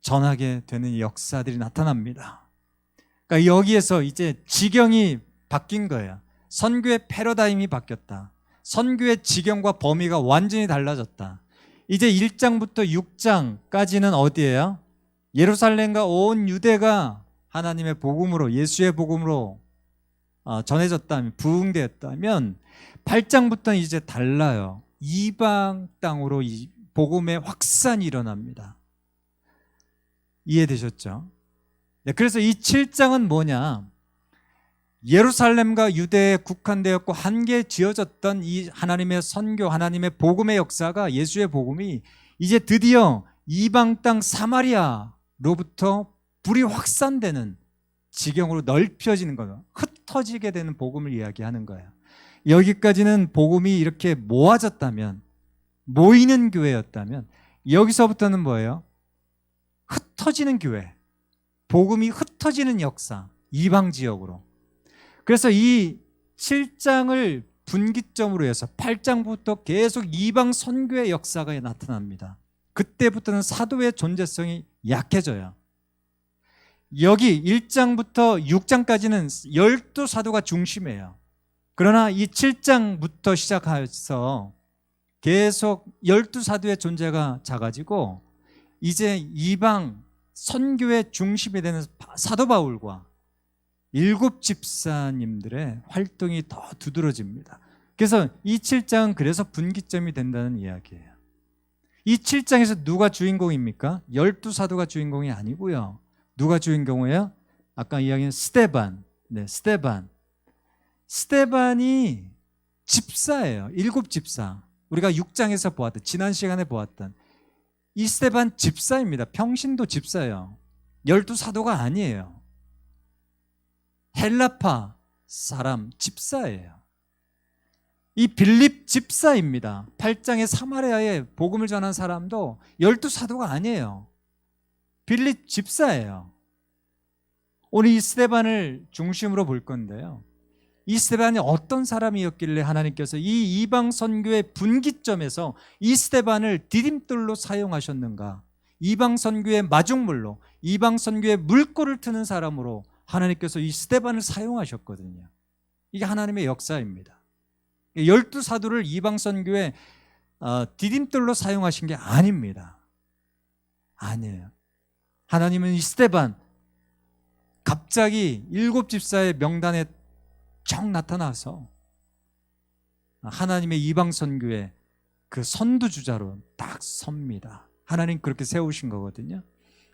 Speaker 2: 전하게 되는 역사들이 나타납니다. 그러니까 여기에서 이제 지경이 바뀐 거예요. 선교의 패러다임이 바뀌었다. 선교의 지경과 범위가 완전히 달라졌다. 이제 1장부터 6장까지는 어디예요? 예루살렘과 온 유대가 하나님의 복음으로, 예수의 복음으로 전해졌다면, 부흥되었다면 8장부터는 이제 달라요. 이방 땅으로 이 복음의 확산이 일어납니다. 이해되셨죠? 네, 그래서 이 7장은 뭐냐? 예루살렘과 유대에 국한되었고 한계 지어졌던 이 하나님의 선교, 하나님의 복음의 역사가, 예수의 복음이 이제 드디어 이방 땅 사마리아로부터 불이 확산되는 지경으로 넓혀지는 거예요. 흩어지게 되는 복음을 이야기하는 거예요. 여기까지는 복음이 이렇게 모아졌다면, 모이는 교회였다면, 여기서부터는 뭐예요? 흩어지는 교회, 복음이 흩어지는 역사, 이방 지역으로. 그래서 이 7장을 분기점으로 해서 8장부터 계속 이방 선교의 역사가 나타납니다. 그때부터는 사도의 존재성이 약해져요. 여기 1장부터 6장까지는 12사도가 중심이에요. 그러나 이 7장부터 시작해서 계속 12사도의 존재가 작아지고 이제 이방 선교의 중심이 되는 사도 바울과 7 집사님들의 활동이 더 두드러집니다. 그래서 이 7장은 그래서 분기점이 된다는 이야기예요. 이 7장에서 누가 주인공입니까? 12사도가 주인공이 아니고요. 누가 주인공이에요? 아까 이야기한 스데반. 네, 스데반. 스데반이 집사예요. 7 집사. 우리가 6장에서 보았던, 지난 시간에 보았던 이 스데반 집사입니다. 평신도 집사예요. 12사도가 아니에요. 헬라파 사람 집사예요. 이 빌립 집사입니다. 8장의 사마리아에 복음을 전한 사람도 12사도가 아니에요. 빌립 집사예요. 오늘 이 스데반을 중심으로 볼 건데요. 이 스데반이 어떤 사람이었길래 하나님께서 이 이방 선교의 분기점에서 이 스데반을 디딤돌로 사용하셨는가? 이방 선교의 마중물로, 이방 선교의 물꼬를 트는 사람으로 하나님께서 이 스데반을 사용하셨거든요. 이게 하나님의 역사입니다. 12사도를 이방 선교의 디딤돌로 사용하신 게 아닙니다. 아니에요. 하나님은 이 스데반 갑자기 7 집사의 명단에 쫙 나타나서 하나님의 이방 선교의 그 선두주자로 딱 섭니다. 하나님 그렇게 세우신 거거든요.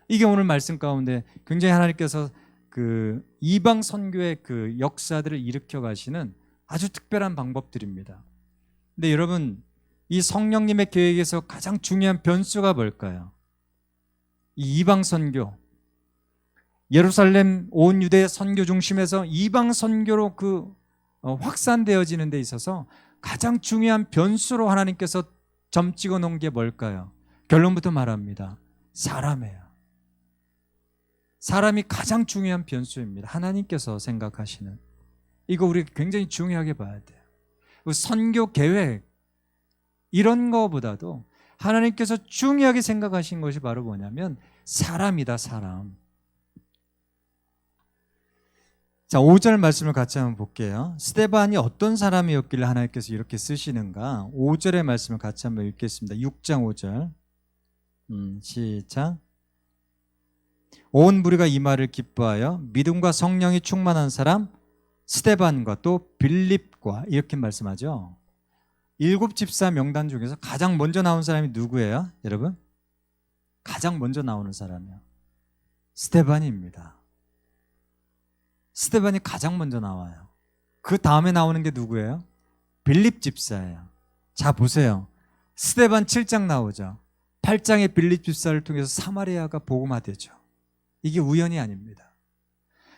Speaker 2: 이게 오늘 말씀 가운데 굉장히 하나님께서 그 이방 선교의 그 역사들을 일으켜 가시는 아주 특별한 방법들입니다. 근데 여러분, 이 성령님의 계획에서 가장 중요한 변수가 뭘까요? 이 이방 선교, 예루살렘 온 유대 선교 중심에서 이방 선교로 확산되어지는 데 있어서 가장 중요한 변수로 하나님께서 점 찍어 놓은 게 뭘까요? 결론부터 말합니다. 사람이에요. 사람이 가장 중요한 변수입니다. 하나님께서 생각하시는. 이거 우리 굉장히 중요하게 봐야 돼요. 선교 계획 이런 거보다도 하나님께서 중요하게 생각하신 것이 바로 뭐냐면 사람이다, 사람. 자, 5절 말씀을 같이 한번 볼게요. 스데반이 어떤 사람이었길래 하나님께서 이렇게 쓰시는가? 5절의 말씀을 같이 한번 읽겠습니다. 6장 5절. 시작. 온 무리가 이 말을 기뻐하여 믿음과 성령이 충만한 사람 스데반과 또 빌립과 이렇게 말씀하죠. 7집사 명단 중에서 가장 먼저 나온 사람이 누구예요? 여러분? 가장 먼저 나오는 사람이요. 스데반입니다. 스데반이 가장 먼저 나와요. 그 다음에 나오는 게 누구예요? 빌립 집사예요. 자, 보세요. 스데반 7장 나오죠. 8장의 빌립 집사를 통해서 사마리아가 복음화되죠. 이게 우연이 아닙니다.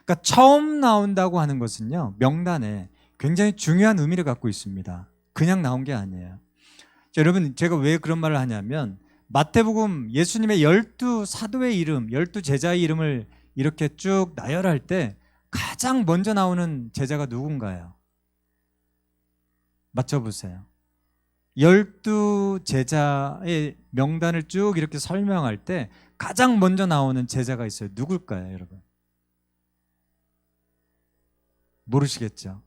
Speaker 2: 그러니까 처음 나온다고 하는 것은요, 명단에 굉장히 중요한 의미를 갖고 있습니다. 그냥 나온 게 아니에요. 자, 여러분, 제가 왜 그런 말을 하냐면 마태복음 예수님의 12사도의 이름, 12제자의 이름을 이렇게 쭉 나열할 때 가장 먼저 나오는 제자가 누군가요? 맞춰보세요. 12제자의 명단을 쭉 이렇게 설명할 때 가장 먼저 나오는 제자가 있어요. 누굴까요, 여러분? 모르시겠죠?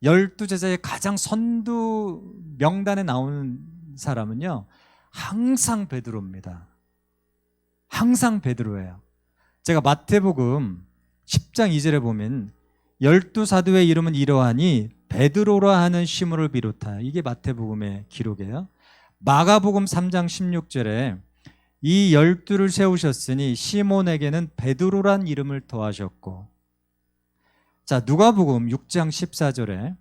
Speaker 2: 12제자의 가장 선두 명단에 나오는 사람은요, 항상 베드로입니다. 항상 베드로예요. 제가 마태복음 10장 2절에 보면 12사도의 이름은 이러하니 베드로라 하는 시므를 비롯하여, 이게 마태복음의 기록이에요. 마가복음 3장 16절에 이 12를 세우셨으니 시몬에게는 베드로란 이름을 더하셨고, 자, 누가복음 6장 14절에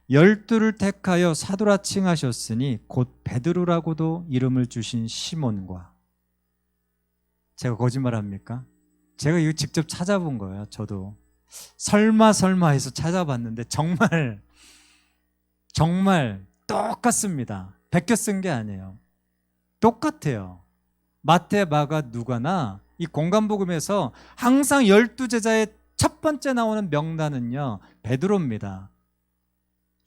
Speaker 2: 12를 택하여 사도라 칭하셨으니 곧 베드로라고도 이름을 주신 시몬과, 제가 거짓말합니까? 제가 이거 직접 찾아본 거예요. 저도 설마 해서 찾아봤는데 정말 똑같습니다. 베껴 쓴 게 아니에요. 똑같아요. 마태, 마가, 누가나 이 공간복음에서 항상 12제자의 첫 번째 나오는 명단은요, 베드로입니다.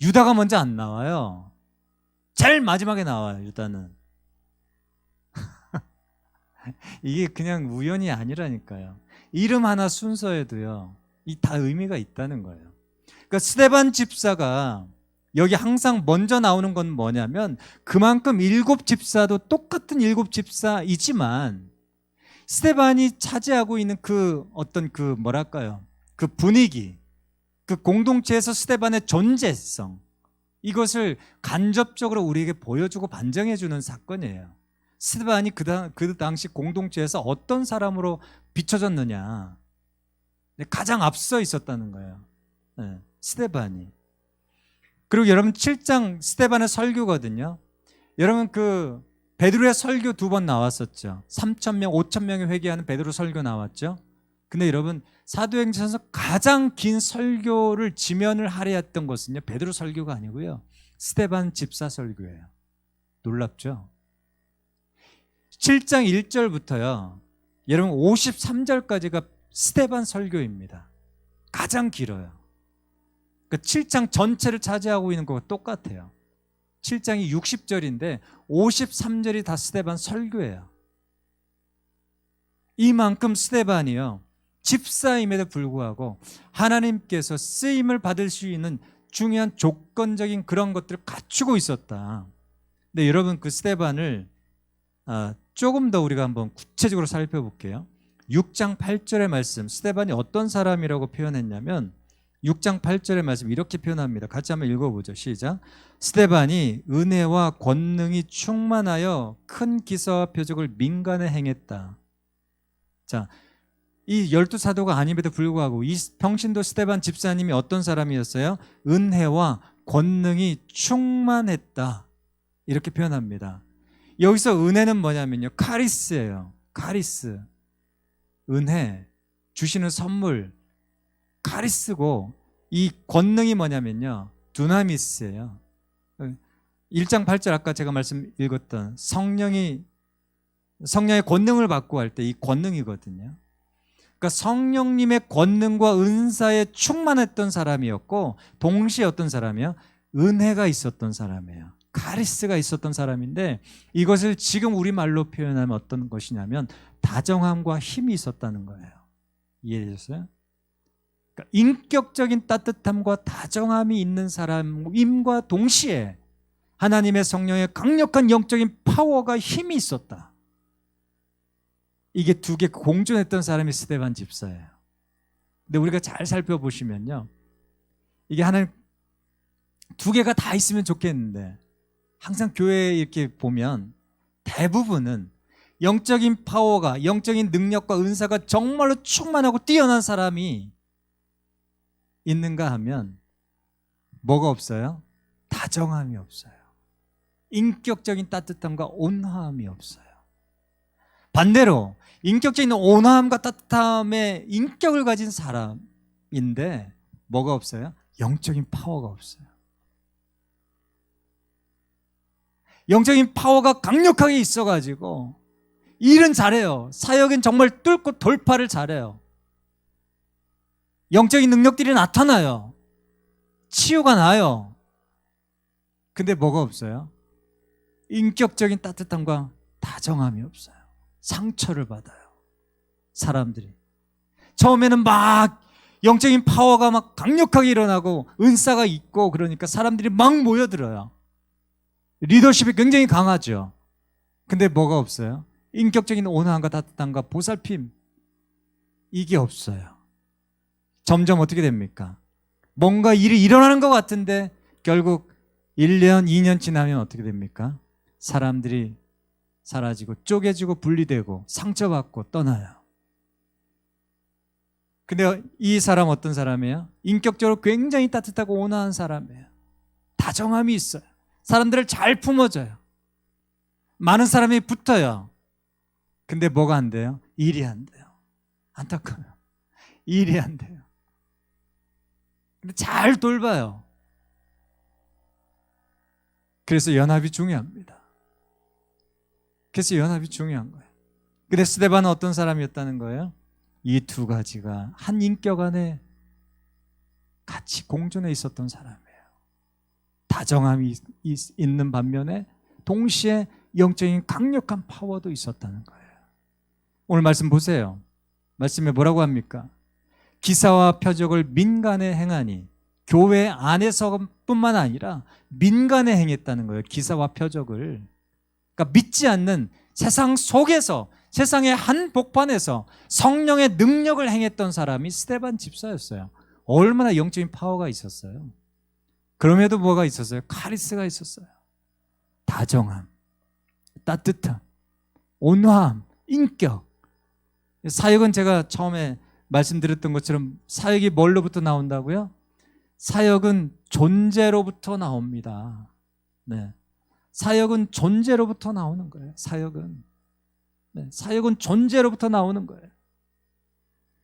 Speaker 2: 유다가 먼저 안 나와요. 제일 마지막에 나와요, 유다는. 이게 그냥 우연이 아니라니까요. 이름 하나 순서에도요, 이 다 의미가 있다는 거예요. 그러니까 스데반 집사가 여기 항상 먼저 나오는 건 뭐냐면 그만큼 7집사도 똑같은 7집사이지만 스데반이 차지하고 있는 그 어떤 그 뭐랄까요, 그 분위기, 그 공동체에서 스데반의 존재성, 이것을 간접적으로 우리에게 보여주고 반증해주는 사건이에요. 스데반이 그 당시 공동체에서 어떤 사람으로 비춰졌느냐, 가장 앞서 있었다는 거예요. 네, 스데반이. 그리고 여러분 7장 스데반의 설교거든요. 여러분 그 베드로의 설교 2번 나왔었죠. 3,000명, 5,000명이 회개하는 베드로 설교 나왔죠. 근데 여러분 사도행전에서 가장 긴 설교를 지면을 할애했던 것은요, 베드로 설교가 아니고요, 스데반 집사 설교예요. 놀랍죠? 7장 1절부터요, 여러분 53절까지가 스데반 설교입니다. 가장 길어요. 그러니까 7장 전체를 차지하고 있는 거와 똑같아요. 7장이 60절인데 53절이 다 스데반 설교예요. 이만큼 스데반이요, 집사임에도 불구하고 하나님께서 쓰임을 받을 수 있는 중요한 조건적인 그런 것들을 갖추고 있었다. 근데 여러분 그 스데반을 조금 더 우리가 한번 구체적으로 살펴볼게요. 6장 8절의 말씀, 스데반이 어떤 사람이라고 표현했냐면 6장 8절의 말씀 이렇게 표현합니다. 같이 한번 읽어보죠. 시작. 스데반이 은혜와 권능이 충만하여 큰 기사와 표적을 민간에 행했다. 자, 이 12사도가 아님에도 불구하고 이 평신도 스데반 집사님이 어떤 사람이었어요? 은혜와 권능이 충만했다, 이렇게 표현합니다. 여기서 은혜는 뭐냐면요, 카리스예요. 카리스. 은혜, 주시는 선물, 카리스고, 이 권능이 뭐냐면요, 두나미스예요. 1장 8절 아까 제가 말씀 읽었던 성령의 권능을 받고 할 때 이 권능이거든요. 그러니까 성령님의 권능과 은사에 충만했던 사람이었고, 동시에 어떤 사람이요? 은혜가 있었던 사람이에요. 카리스가 있었던 사람인데, 이것을 지금 우리말로 표현하면 어떤 것이냐면 다정함과 힘이 있었다는 거예요. 이해되셨어요? 그러니까 인격적인 따뜻함과 다정함이 있는 사람임과 동시에 하나님의 성령의 강력한 영적인 파워가, 힘이 있었다. 이게 두 개 공존했던 사람이 스데반 집사예요. 근데 우리가 잘 살펴보시면요, 이게 하나님 두 개가 다 있으면 좋겠는데 항상 교회에 이렇게 보면 대부분은 영적인 파워가, 영적인 능력과 은사가 정말로 충만하고 뛰어난 사람이 있는가 하면 뭐가 없어요? 다정함이 없어요. 인격적인 따뜻함과 온화함이 없어요. 반대로 인격적인 온화함과 따뜻함의 인격을 가진 사람인데 뭐가 없어요? 영적인 파워가 없어요. 영적인 파워가 강력하게 있어가지고 일은 잘해요. 사역은 정말 뚫고 돌파를 잘해요. 영적인 능력들이 나타나요. 치유가 나요. 근데 뭐가 없어요? 인격적인 따뜻함과 다정함이 없어요. 상처를 받아요. 사람들이 처음에는 막 영적인 파워가 막 강력하게 일어나고 은사가 있고 그러니까 사람들이 막 모여들어요. 리더십이 굉장히 강하죠. 근데 뭐가 없어요? 인격적인 온화함과 따뜻함과 보살핌, 이게 없어요. 점점 어떻게 됩니까? 뭔가 일이 일어나는 것 같은데 결국 1년, 2년 지나면 어떻게 됩니까? 사람들이 사라지고 쪼개지고 분리되고 상처받고 떠나요. 근데 이 사람 어떤 사람이에요? 인격적으로 굉장히 따뜻하고 온화한 사람이에요. 다정함이 있어요. 사람들을 잘 품어줘요. 많은 사람이 붙어요. 근데 뭐가 안 돼요? 일이 안 돼요. 안타까워요. 일이 안 돼요. 근데 잘 돌봐요. 그래서 연합이 중요합니다. 그래서 연합이 중요한 거예요. 근데 스데반은 어떤 사람이었다는 거예요? 이 두 가지가 한 인격 안에 같이 공존해 있었던 사람이에요. 다정함이 있는 반면에 동시에 영적인 강력한 파워도 있었다는 거예요. 오늘 말씀 보세요. 말씀에 뭐라고 합니까? 기사와 표적을 민간에 행하니, 교회 안에서뿐만 아니라 민간에 행했다는 거예요. 기사와 표적을. 그러니까 믿지 않는 세상 속에서, 세상의 한 복판에서 성령의 능력을 행했던 사람이 스데반 집사였어요. 얼마나 영적인 파워가 있었어요. 그럼에도 뭐가 있었어요? 카리스가 있었어요. 다정함, 따뜻함, 온화함, 인격. 사역은 제가 처음에 말씀드렸던 것처럼 사역이 뭘로부터 나온다고요? 사역은 존재로부터 나옵니다. 네. 사역은 존재로부터 나오는 거예요. 사역은. 네. 사역은 존재로부터 나오는 거예요.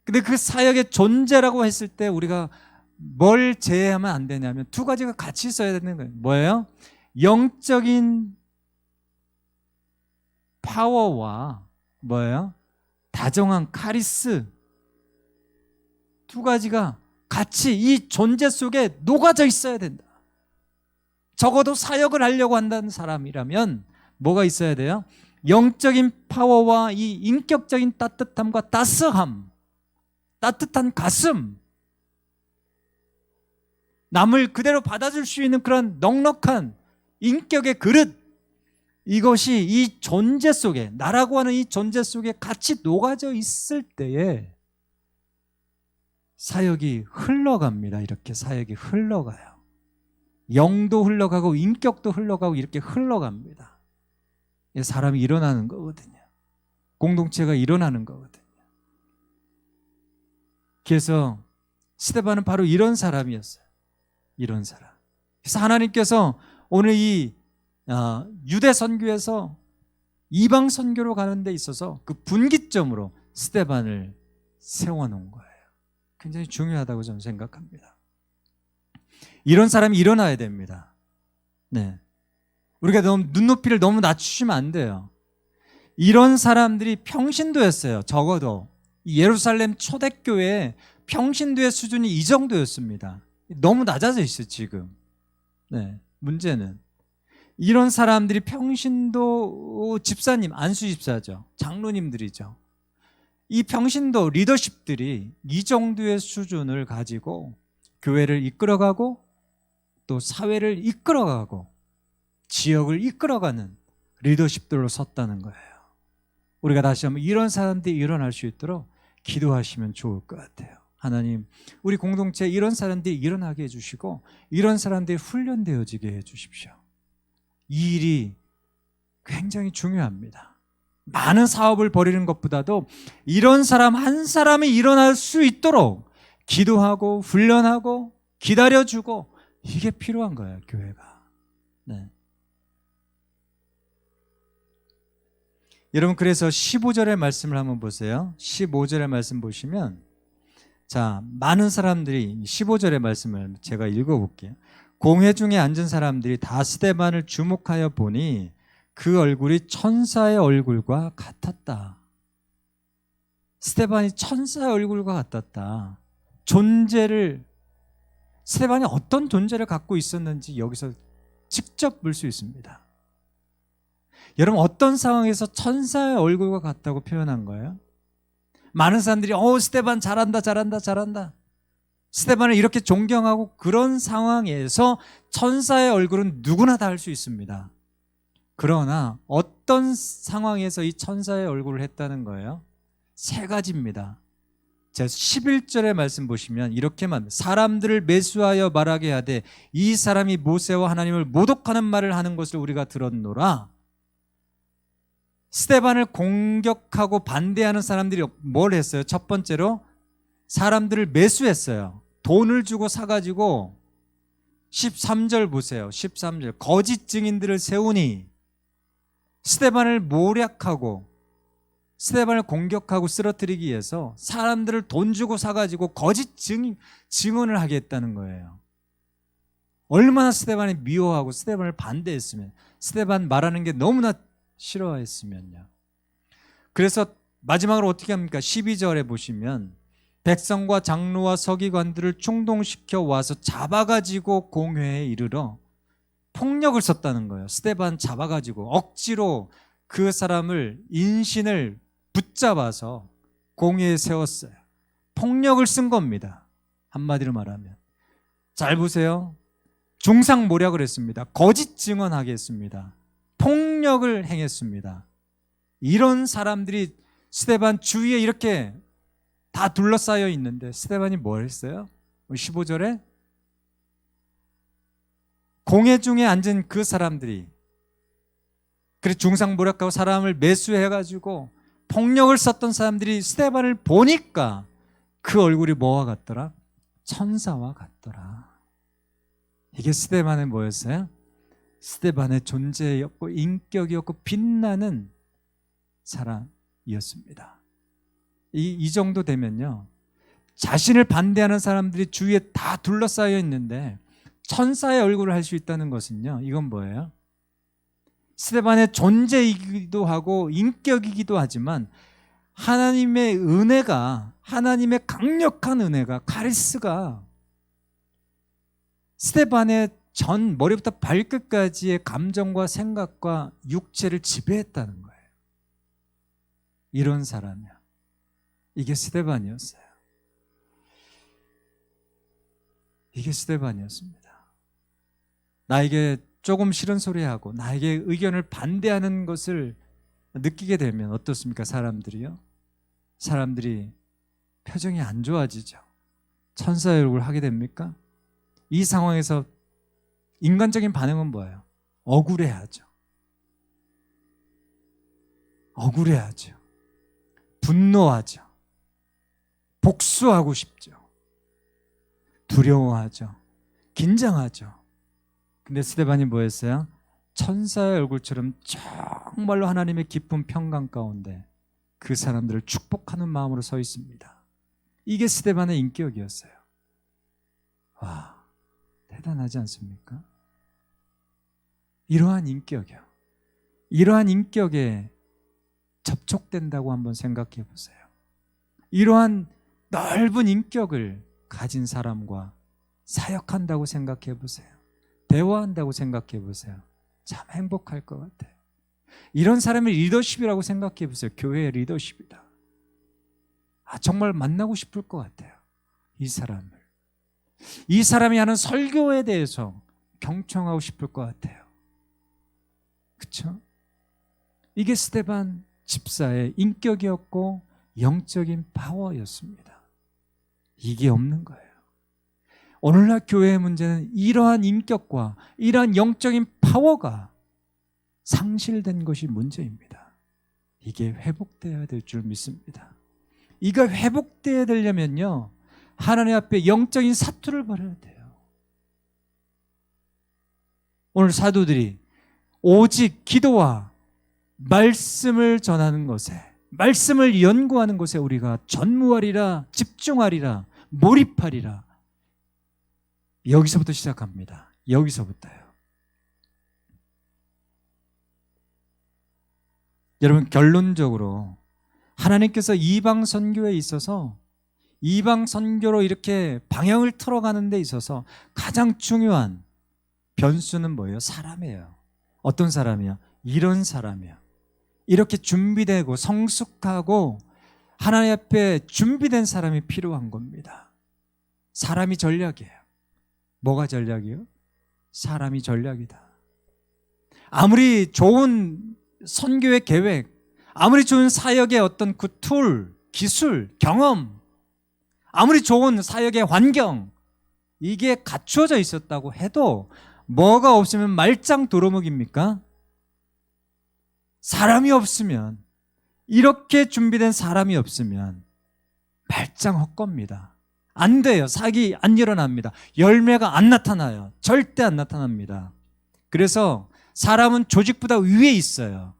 Speaker 2: 근데 그 사역의 존재라고 했을 때 우리가 뭘 제외하면 안 되냐면 두 가지가 같이 있어야 되는 거예요. 뭐예요? 영적인 파워와 뭐예요? 다정한 카리스, 두 가지가 같이 이 존재 속에 녹아져 있어야 된다. 적어도 사역을 하려고 한다는 사람이라면 뭐가 있어야 돼요? 영적인 파워와 이 인격적인 따뜻함과 따스함, 따뜻한 가슴, 남을 그대로 받아줄 수 있는 그런 넉넉한 인격의 그릇, 이것이 이 존재 속에, 나라고 하는 이 존재 속에 같이 녹아져 있을 때에 사역이 흘러갑니다. 이렇게 사역이 흘러가요. 영도 흘러가고 인격도 흘러가고 이렇게 흘러갑니다. 사람이 일어나는 거거든요. 공동체가 일어나는 거거든요. 그래서 스데반은 바로 이런 사람이었어요. 이런 사람. 그래서 하나님께서 오늘 이 유대 선교에서 이방 선교로 가는 데 있어서 그 분기점으로 스데반을 세워놓은 거예요. 굉장히 중요하다고 저는 생각합니다. 이런 사람이 일어나야 됩니다. 네. 우리가 너무 눈높이를 너무 낮추시면 안 돼요. 이런 사람들이 평신도였어요. 적어도 예루살렘 초대교회의 평신도의 수준이 이 정도였습니다. 너무 낮아져 있어요 지금. 네. 문제는 이런 사람들이 평신도 집사님, 안수 집사죠. 장로님들이죠. 이 평신도 리더십들이 이 정도의 수준을 가지고 교회를 이끌어가고 또 사회를 이끌어가고 지역을 이끌어가는 리더십들로 섰다는 거예요. 우리가 다시 한번 이런 사람들이 일어날 수 있도록 기도하시면 좋을 것 같아요. 하나님, 우리 공동체에 이런 사람들이 일어나게 해주시고 이런 사람들이 훈련되어지게 해주십시오. 이 일이 굉장히 중요합니다. 많은 사업을 벌이는 것보다도 이런 사람 한 사람이 일어날 수 있도록 기도하고 훈련하고 기다려주고, 이게 필요한 거예요, 교회가. 네. 여러분, 그래서 15절의 말씀을 한번 보세요. 15절의 말씀 보시면, 자, 많은 사람들이 15절의 말씀을 제가 읽어볼게요. 공회 중에 앉은 사람들이 다 스데반을 주목하여 보니 그 얼굴이 천사의 얼굴과 같았다. 스데반이 천사의 얼굴과 같았다. 스데반이 어떤 존재를 갖고 있었는지 여기서 직접 볼 수 있습니다. 여러분, 어떤 상황에서 천사의 얼굴과 같다고 표현한 거예요? 많은 사람들이 스데반 잘한다 잘한다 잘한다, 스데반을 이렇게 존경하고, 그런 상황에서 천사의 얼굴은 누구나 다 할 수 있습니다. 그러나 어떤 상황에서 이 천사의 얼굴을 했다는 거예요? 세 가지입니다. 제 11절의 말씀 보시면 이렇게만, 사람들을 매수하여 말하게 하되 이 사람이 모세와 하나님을 모독하는 말을 하는 것을 우리가 들었노라. 스데반을 공격하고 반대하는 사람들이 뭘 했어요? 첫 번째로 사람들을 매수했어요. 돈을 주고 사가지고, 13절 보세요. 13절, 거짓 증인들을 세우니, 스데반을 모략하고 스데반을 공격하고 쓰러뜨리기 위해서 사람들을 돈 주고 사가지고 거짓 증언을 하게 했다는 거예요. 얼마나 스데반이 미워하고 스데반을 반대했으면, 스데반 말하는 게 너무나 싫어했으면요. 그래서 마지막으로 어떻게 합니까? 12절에 보시면 백성과 장로와 서기관들을 충동시켜 와서 잡아가지고 공회에 이르러 폭력을 썼다는 거예요. 스데반 잡아가지고 억지로 그 사람을, 인신을 붙잡아서 공회에 세웠어요. 폭력을 쓴 겁니다. 한마디로 말하면. 잘 보세요. 중상모략을 했습니다. 거짓 증언하게 했습니다. 폭력을 행했습니다. 이런 사람들이 스데반 주위에 이렇게 다 둘러싸여 있는데 스데반이 뭘 했어요? 15절에 공회 중에 앉은 그 사람들이, 그래 중상모략하고 사람을 매수해가지고 폭력을 썼던 사람들이 스데반을 보니까 그 얼굴이 뭐와 같더라? 천사와 같더라. 이게 스데반의 뭐였어요? 스데반의 존재였고 인격이었고 빛나는 사람이었습니다. 이 정도 되면요, 자신을 반대하는 사람들이 주위에 다 둘러싸여 있는데 천사의 얼굴을 할 수 있다는 것은요, 이건 뭐예요? 스데반의 존재이기도 하고 인격이기도 하지만 하나님의 은혜가, 하나님의 강력한 은혜가, 카리스가 스데반의 전 머리부터 발끝까지의 감정과 생각과 육체를 지배했다는 거예요. 이런 사람이야. 이게 스데반이었어요. 이게 스데반이었습니다. 나에게 조금 싫은 소리하고 나에게 의견을 반대하는 것을 느끼게 되면 어떻습니까? 사람들이 표정이 안 좋아지죠. 천사의 얼굴을 하게 됩니까? 이 상황에서 인간적인 반응은 뭐예요? 억울해하죠. 억울해하죠. 분노하죠. 복수하고 싶죠. 두려워하죠. 긴장하죠. 근데 스데반이 뭐였어요? 천사의 얼굴처럼 정말로 하나님의 깊은 평강 가운데 그 사람들을 축복하는 마음으로 서 있습니다. 이게 스데반의 인격이었어요. 와, 대단하지 않습니까? 이러한 인격이요. 이러한 인격에 접촉된다고 한번 생각해 보세요. 이러한 넓은 인격을 가진 사람과 사역한다고 생각해 보세요. 대화한다고 생각해 보세요. 참 행복할 것 같아요. 이런 사람의 리더십이라고 생각해 보세요. 교회의 리더십이다. 정말 만나고 싶을 것 같아요. 이 사람이 하는 설교에 대해서 경청하고 싶을 것 같아요. 그렇죠? 이게 스데반 집사의 인격이었고 영적인 파워였습니다.
Speaker 3: 이게 없는 거예요. 오늘날 교회의 문제는 이러한 인격과 이러한 영적인 파워가 상실된 것이 문제입니다. 이게 회복되어야 될 줄 믿습니다. 이가 회복되어야 되려면요, 하나님 앞에 영적인 사투를 벌여야 돼요. 오늘 사도들이 오직 기도와 말씀을 전하는 것에, 말씀을 연구하는 것에 우리가 전무하리라, 집중하리라, 몰입하리라. 여기서부터 시작합니다. 여기서부터요. 여러분, 결론적으로 하나님께서 이방 선교에 있어서, 이방 선교로 이렇게 방향을 틀어가는 데 있어서 가장 중요한 변수는 뭐예요? 사람이에요. 어떤 사람이요? 이런 사람이요. 이렇게 준비되고 성숙하고 하나님 앞에 준비된 사람이 필요한 겁니다. 사람이 전략이에요. 뭐가 전략이요? 사람이 전략이다. 아무리 좋은 선교의 계획, 아무리 좋은 사역의 어떤 그 툴, 기술, 경험, 아무리 좋은 사역의 환경, 이게 갖추어져 있었다고 해도 뭐가 없으면 말짱 도루묵입니까? 사람이 없으면, 이렇게 준비된 사람이 없으면 말짱 헛겁니다. 안 돼요. 사역이 안 일어납니다. 열매가 안 나타나요. 절대 안 나타납니다. 그래서 사람은 조직보다 위에 있어요.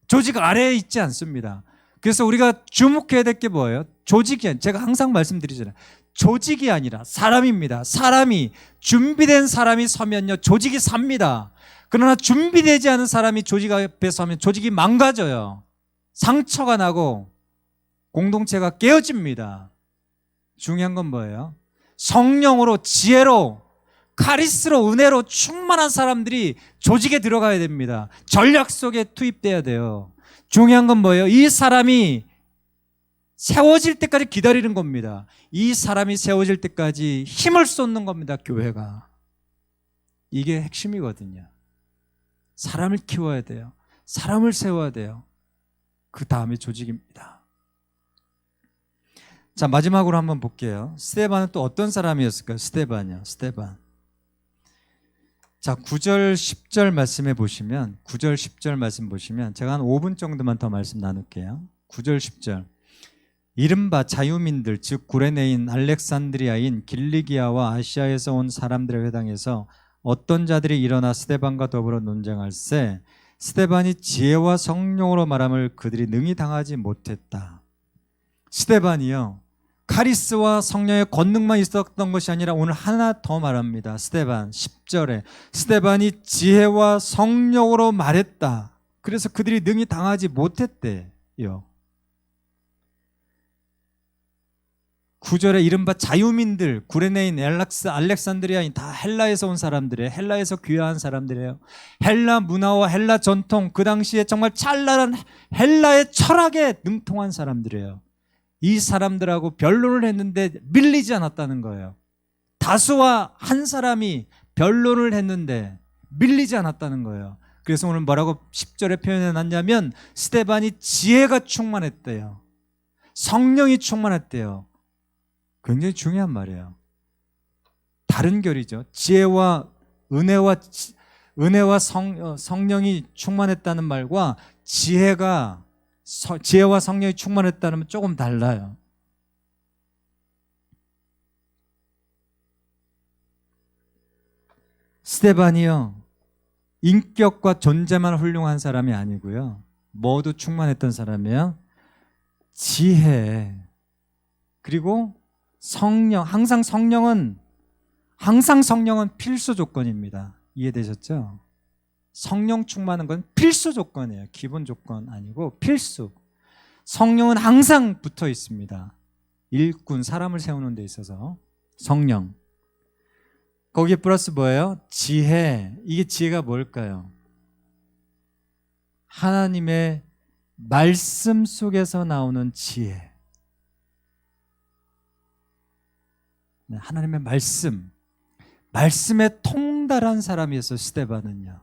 Speaker 3: 조직 아래에 있지 않습니다. 그래서 우리가 주목해야 될 게 뭐예요? 조직이, 제가 항상 말씀드리잖아요. 조직이 아니라 사람입니다. 사람이, 준비된 사람이 서면요, 조직이 삽니다. 그러나 준비되지 않은 사람이 조직 앞에 서면 조직이 망가져요. 상처가 나고 공동체가 깨어집니다. 중요한 건 뭐예요? 성령으로, 지혜로, 카리스로, 은혜로 충만한 사람들이 조직에 들어가야 됩니다. 전략 속에 투입돼야 돼요. 중요한 건 뭐예요? 이 사람이 세워질 때까지 기다리는 겁니다. 이 사람이 세워질 때까지 힘을 쏟는 겁니다. 교회가. 이게 핵심이거든요. 사람을 키워야 돼요. 사람을 세워야 돼요. 그 다음에 조직입니다. 자, 마지막으로 한번 볼게요. 스데반은 또 어떤 사람이었을까요? 스데반이요. 스데반. 자, 9절 10절 말씀해 보시면, 9절 10절 말씀 보시면 제가 한 5분 정도만 더 말씀 나눌게요. 9절 10절. 이른바 자유민들, 즉 구레네인, 알렉산드리아인, 길리기아와 아시아에서 온 사람들의 회당에서 어떤 자들이 일어나 스데반과 더불어 논쟁할세 스데반이 지혜와 성령으로 말함을 그들이 능히 당하지 못했다. 스데반이요, 카리스와 성령의 권능만 있었던 것이 아니라 오늘 하나 더 말합니다. 스데반 10절에 스데반이 지혜와 성령으로 말했다. 그래서 그들이 능히 당하지 못했대요. 9절에 이른바 자유민들, 구레네인, 알렉산드리아인, 다 헬라에서 온 사람들이에요. 헬라에서 귀화한 사람들이에요. 헬라 문화와 헬라 전통, 그 당시에 정말 찬란한 헬라의 철학에 능통한 사람들이에요. 이 사람들하고 변론을 했는데 밀리지 않았다는 거예요. 다수와 한 사람이 변론을 했는데 밀리지 않았다는 거예요. 그래서 오늘 뭐라고 10절에 표현해 놨냐면 스데반이 지혜가 충만했대요. 성령이 충만했대요. 굉장히 중요한 말이에요. 다른 결이죠. 지혜와 은혜와 성령이 충만했다는 말과 지혜와 성령이 충만했다는 조금 달라요. 스데반이요, 인격과 존재만 훌륭한 사람이 아니고요, 모두 충만했던 사람이에요. 지혜, 그리고 성령, 항상 성령은 필수 조건입니다. 이해되셨죠? 성령 충만한 건 필수 조건이에요. 기본 조건 아니고 필수. 성령은 항상 붙어 있습니다. 일꾼, 사람을 세우는 데 있어서 성령. 거기에 플러스 뭐예요? 지혜. 이게 지혜가 뭘까요? 하나님의 말씀 속에서 나오는 지혜. 하나님의 말씀에 통달한 사람이었어요. 스데반은요.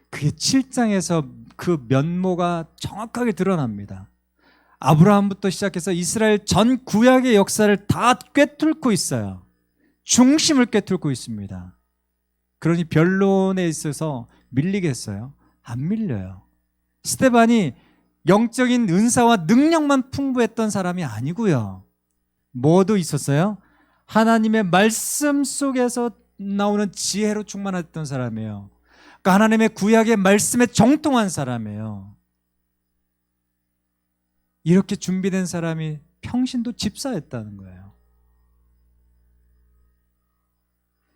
Speaker 3: 그게 7장에서 그 면모가 정확하게 드러납니다. 아브라함부터 시작해서 이스라엘 전 구약의 역사를 다 꿰뚫고 있어요. 중심을 꿰뚫고 있습니다. 그러니 변론에 있어서 밀리겠어요? 안 밀려요. 스데반이 영적인 은사와 능력만 풍부했던 사람이 아니고요. 뭐도 있었어요? 하나님의 말씀 속에서 나오는 지혜로 충만했던 사람이에요. 그러니까 하나님의 구약의 말씀에 정통한 사람이에요. 이렇게 준비된 사람이 평신도 집사였다는 거예요.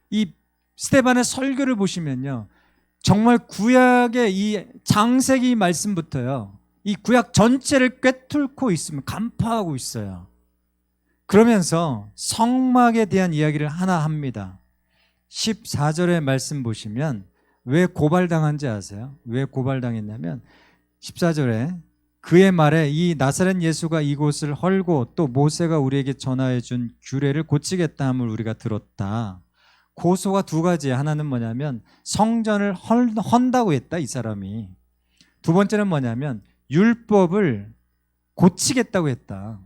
Speaker 3: 이 스데반의 설교를 보시면요, 정말 구약의 이 창세기 말씀부터요, 이 구약 전체를 꿰뚫고 있으면 간파하고 있어요. 그러면서 성막에 대한 이야기를 하나 합니다. 14절의 말씀 보시면 왜 고발당한지 아세요? 왜 고발당했냐면 14절에 그의 말에 이 나사렛 예수가 이곳을 헐고 또 모세가 우리에게 전하여 준 규례를 고치겠다 함을 우리가 들었다. 고소가 두 가지예요. 하나는 뭐냐면 성전을 헌다고 했다, 이 사람이. 두 번째는 뭐냐면 율법을 고치겠다고 했다.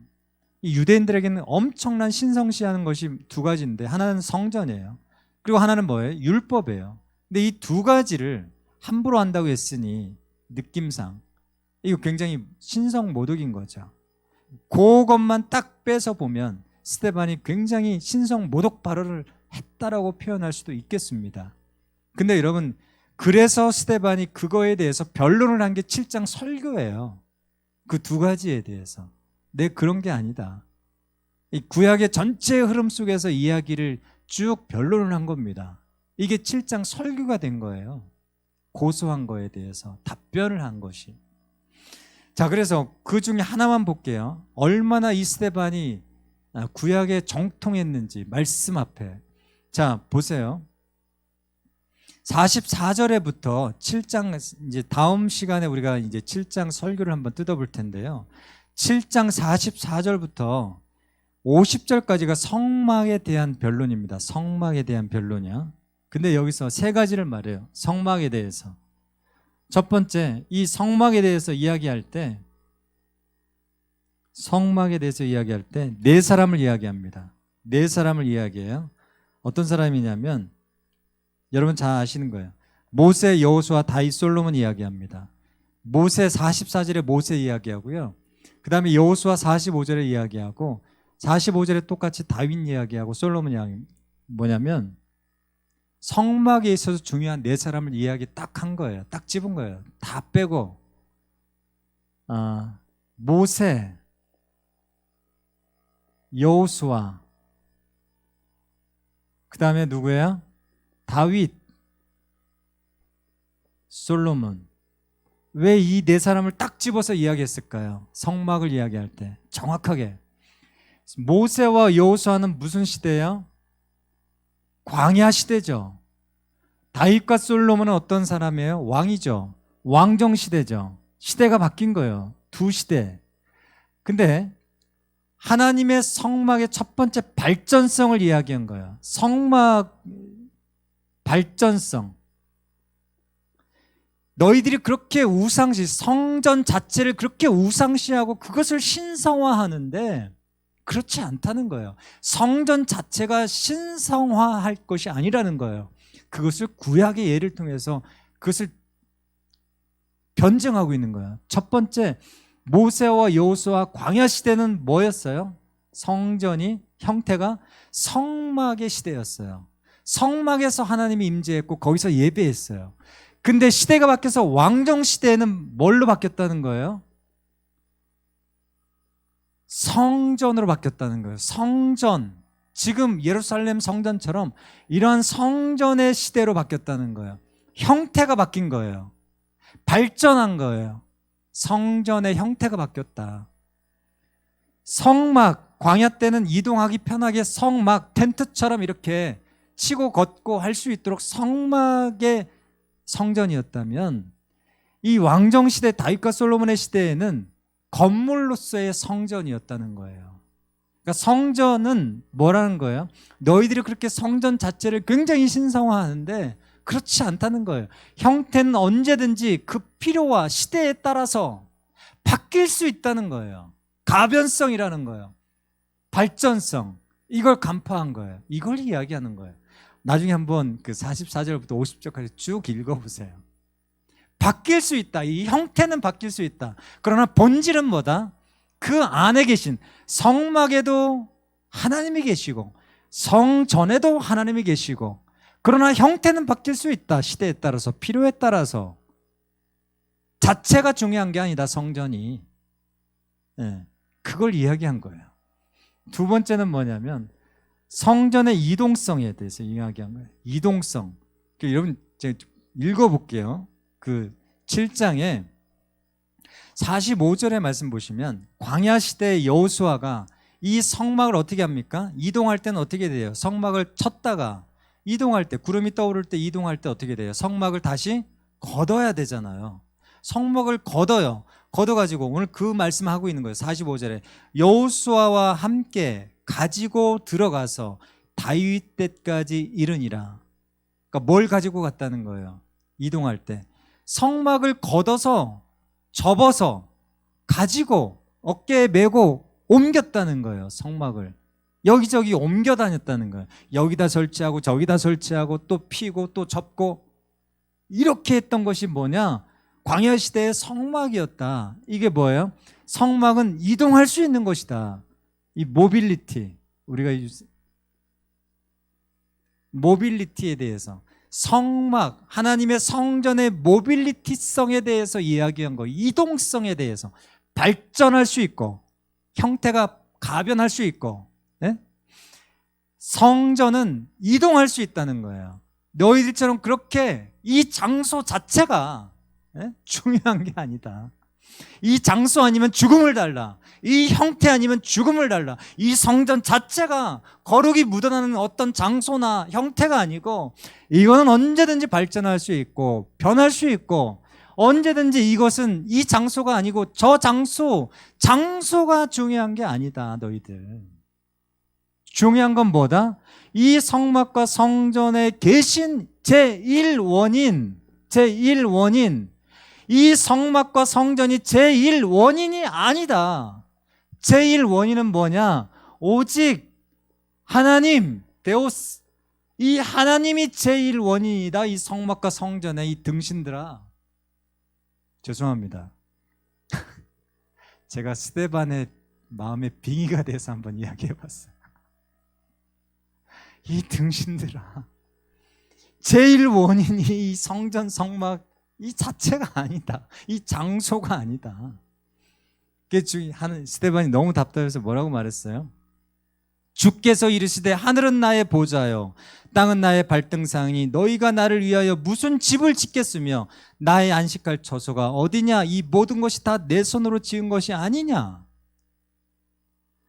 Speaker 3: 이 유대인들에게는 엄청난 신성시하는 것이 두 가지인데 하나는 성전이에요. 그리고 하나는 뭐예요? 율법이에요. 근데 이 두 가지를 함부로 한다고 했으니 느낌상 이거 굉장히 신성모독인 거죠. 그것만 딱 빼서 보면 스데반이 굉장히 신성모독 발언을 했다라고 표현할 수도 있겠습니다. 근데 여러분, 그래서 스데반이 그거에 대해서 변론을 한 게 7장 설교예요. 그 두 가지에 대해서. 내 그런 게 아니다. 이 구약의 전체 흐름 속에서 이야기를 쭉 변론을 한 겁니다. 이게 7장 설교가 된 거예요. 고소한 거에 대해서 답변을 한 것이. 자, 그래서 그 중에 하나만 볼게요. 얼마나 이 스데반이 구약에 정통했는지 말씀 앞에. 자, 보세요. 44절에부터 7장, 이제 다음 시간에 우리가 이제 7장 설교를 한번 뜯어볼 텐데요. 7장 44절부터 50절까지가 성막에 대한 변론입니다. 성막에 대한 변론이야. 근데 여기서 세 가지를 말해요. 성막에 대해서. 첫 번째, 이 성막에 대해서 이야기할 때 네 사람을 이야기합니다. 네 사람을 이야기해요. 어떤 사람이냐면 여러분 잘 아시는 거예요. 모세, 여호수아, 다윗, 솔로몬 이야기합니다. 모세 44절에 모세 이야기하고요. 그 다음에 여호수아 45절에 이야기하고 45절에 똑같이 다윗 이야기하고 솔로몬 이야기. 뭐냐면 성막에 있어서 중요한 네 사람을 이야기 딱 한 거예요. 딱 집은 거예요. 다 빼고 모세, 여호수아, 그 다음에 누구예요? 다윗, 솔로몬. 왜 이 네 사람을 딱 집어서 이야기했을까요? 성막을 이야기할 때 정확하게. 모세와 여호수아는 무슨 시대예요? 광야 시대죠. 다윗과 솔로몬은 어떤 사람이에요? 왕이죠. 왕정 시대죠. 시대가 바뀐 거예요. 두 시대. 근데 하나님의 성막의 첫 번째 발전성을 이야기한 거예요. 성막 발전성. 너희들이 그렇게 우상시, 성전 자체를 그렇게 우상시하고 그것을 신성화하는데 그렇지 않다는 거예요. 성전 자체가 신성화할 것이 아니라는 거예요. 그것을 구약의 예를 통해서 그것을 변증하고 있는 거예요. 첫 번째, 모세와 여호수아 광야 시대는 뭐였어요? 성전이 형태가 성막의 시대였어요. 성막에서 하나님이 임재했고 거기서 예배했어요. 근데 시대가 바뀌어서 왕정 시대에는 뭘로 바뀌었다는 거예요? 성전으로 바뀌었다는 거예요. 성전. 지금 예루살렘 성전처럼 이러한 성전의 시대로 바뀌었다는 거예요. 형태가 바뀐 거예요. 발전한 거예요. 성전의 형태가 바뀌었다. 성막, 광야 때는 이동하기 편하게 성막, 텐트처럼 이렇게 치고 걷고 할 수 있도록 성막의 성전이었다면 이 왕정시대 다윗과 솔로몬의 시대에는 건물로서의 성전이었다는 거예요. 그러니까 성전은 뭐라는 거예요? 너희들이 그렇게 성전 자체를 굉장히 신성화하는데 그렇지 않다는 거예요. 형태는 언제든지 그 필요와 시대에 따라서 바뀔 수 있다는 거예요. 가변성이라는 거예요. 발전성. 이걸 간파한 거예요. 이걸 이야기하는 거예요. 나중에 한번 그 44절부터 50절까지 쭉 읽어보세요. 바뀔 수 있다. 이 형태는 바뀔 수 있다. 그러나 본질은 뭐다? 그 안에 계신 성막에도 하나님이 계시고 성전에도 하나님이 계시고, 그러나 형태는 바뀔 수 있다. 시대에 따라서, 필요에 따라서. 자체가 중요한 게 아니다. 성전이. 네, 그걸 이야기한 거예요. 두 번째는 뭐냐면 성전의 이동성에 대해서 이야기한 거예요. 이동성. 여러분 제가 읽어볼게요. 그 7장에 45절의 말씀 보시면 광야 시대의 여호수아가 이 성막을 어떻게 합니까? 이동할 때는 어떻게 돼요? 성막을 쳤다가 이동할 때, 구름이 떠오를 때 이동할 때 어떻게 돼요? 성막을 다시 걷어야 되잖아요. 성막을 걷어요. 걷어가지고 오늘 그 말씀하고 있는 거예요. 45절에 여호수아와 함께 가지고 들어가서 다윗 때까지 이르니라. 그러니까 뭘 가지고 갔다는 거예요? 이동할 때 성막을 걷어서 접어서 가지고 어깨에 메고 옮겼다는 거예요. 성막을 여기저기 옮겨 다녔다는 거예요. 여기다 설치하고 저기다 설치하고 또 피고 또 접고, 이렇게 했던 것이 뭐냐? 광야 시대의 성막이었다. 이게 뭐예요? 성막은 이동할 수 있는 것이다. 이 모빌리티, 우리가 모빌리티에 대해서, 성막, 하나님의 성전의 모빌리티성에 대해서 이야기한 거, 이동성에 대해서, 발전할 수 있고 형태가 가변할 수 있고, 네? 성전은 이동할 수 있다는 거예요. 너희들처럼 그렇게 이 장소 자체가 중요한 게 아니다. 이 장소 아니면 죽음을 달라. 이 형태 아니면 죽음을 달라. 이 성전 자체가 거룩이 묻어나는 어떤 장소나 형태가 아니고, 이거는 언제든지 발전할 수 있고 변할 수 있고, 언제든지 이것은 이 장소가 아니고 저 장소가 중요한 게 아니다. 너희들 중요한 건 뭐다? 이 성막과 성전에 계신 제1원인, 이 성막과 성전이 제1원인이 아니다. 제1원인은 뭐냐? 오직 하나님, 데오스, 이 하나님이 제1원인이다. 이 성막과 성전의 이 등신들아. 죄송합니다. 제가 스데반의 마음에 빙의가 돼서 한번 이야기해봤어요. 이 등신들아, 제1원인이 이 성전 성막 이 자체가 아니다. 이 장소가 아니다. 하는 스데반이 너무 답답해서 뭐라고 말했어요? 주께서 이르시되 하늘은 나의 보좌요 땅은 나의 발등상이니 너희가 나를 위하여 무슨 집을 짓겠으며 나의 안식할 처소가 어디냐? 이 모든 것이 다 내 손으로 지은 것이 아니냐?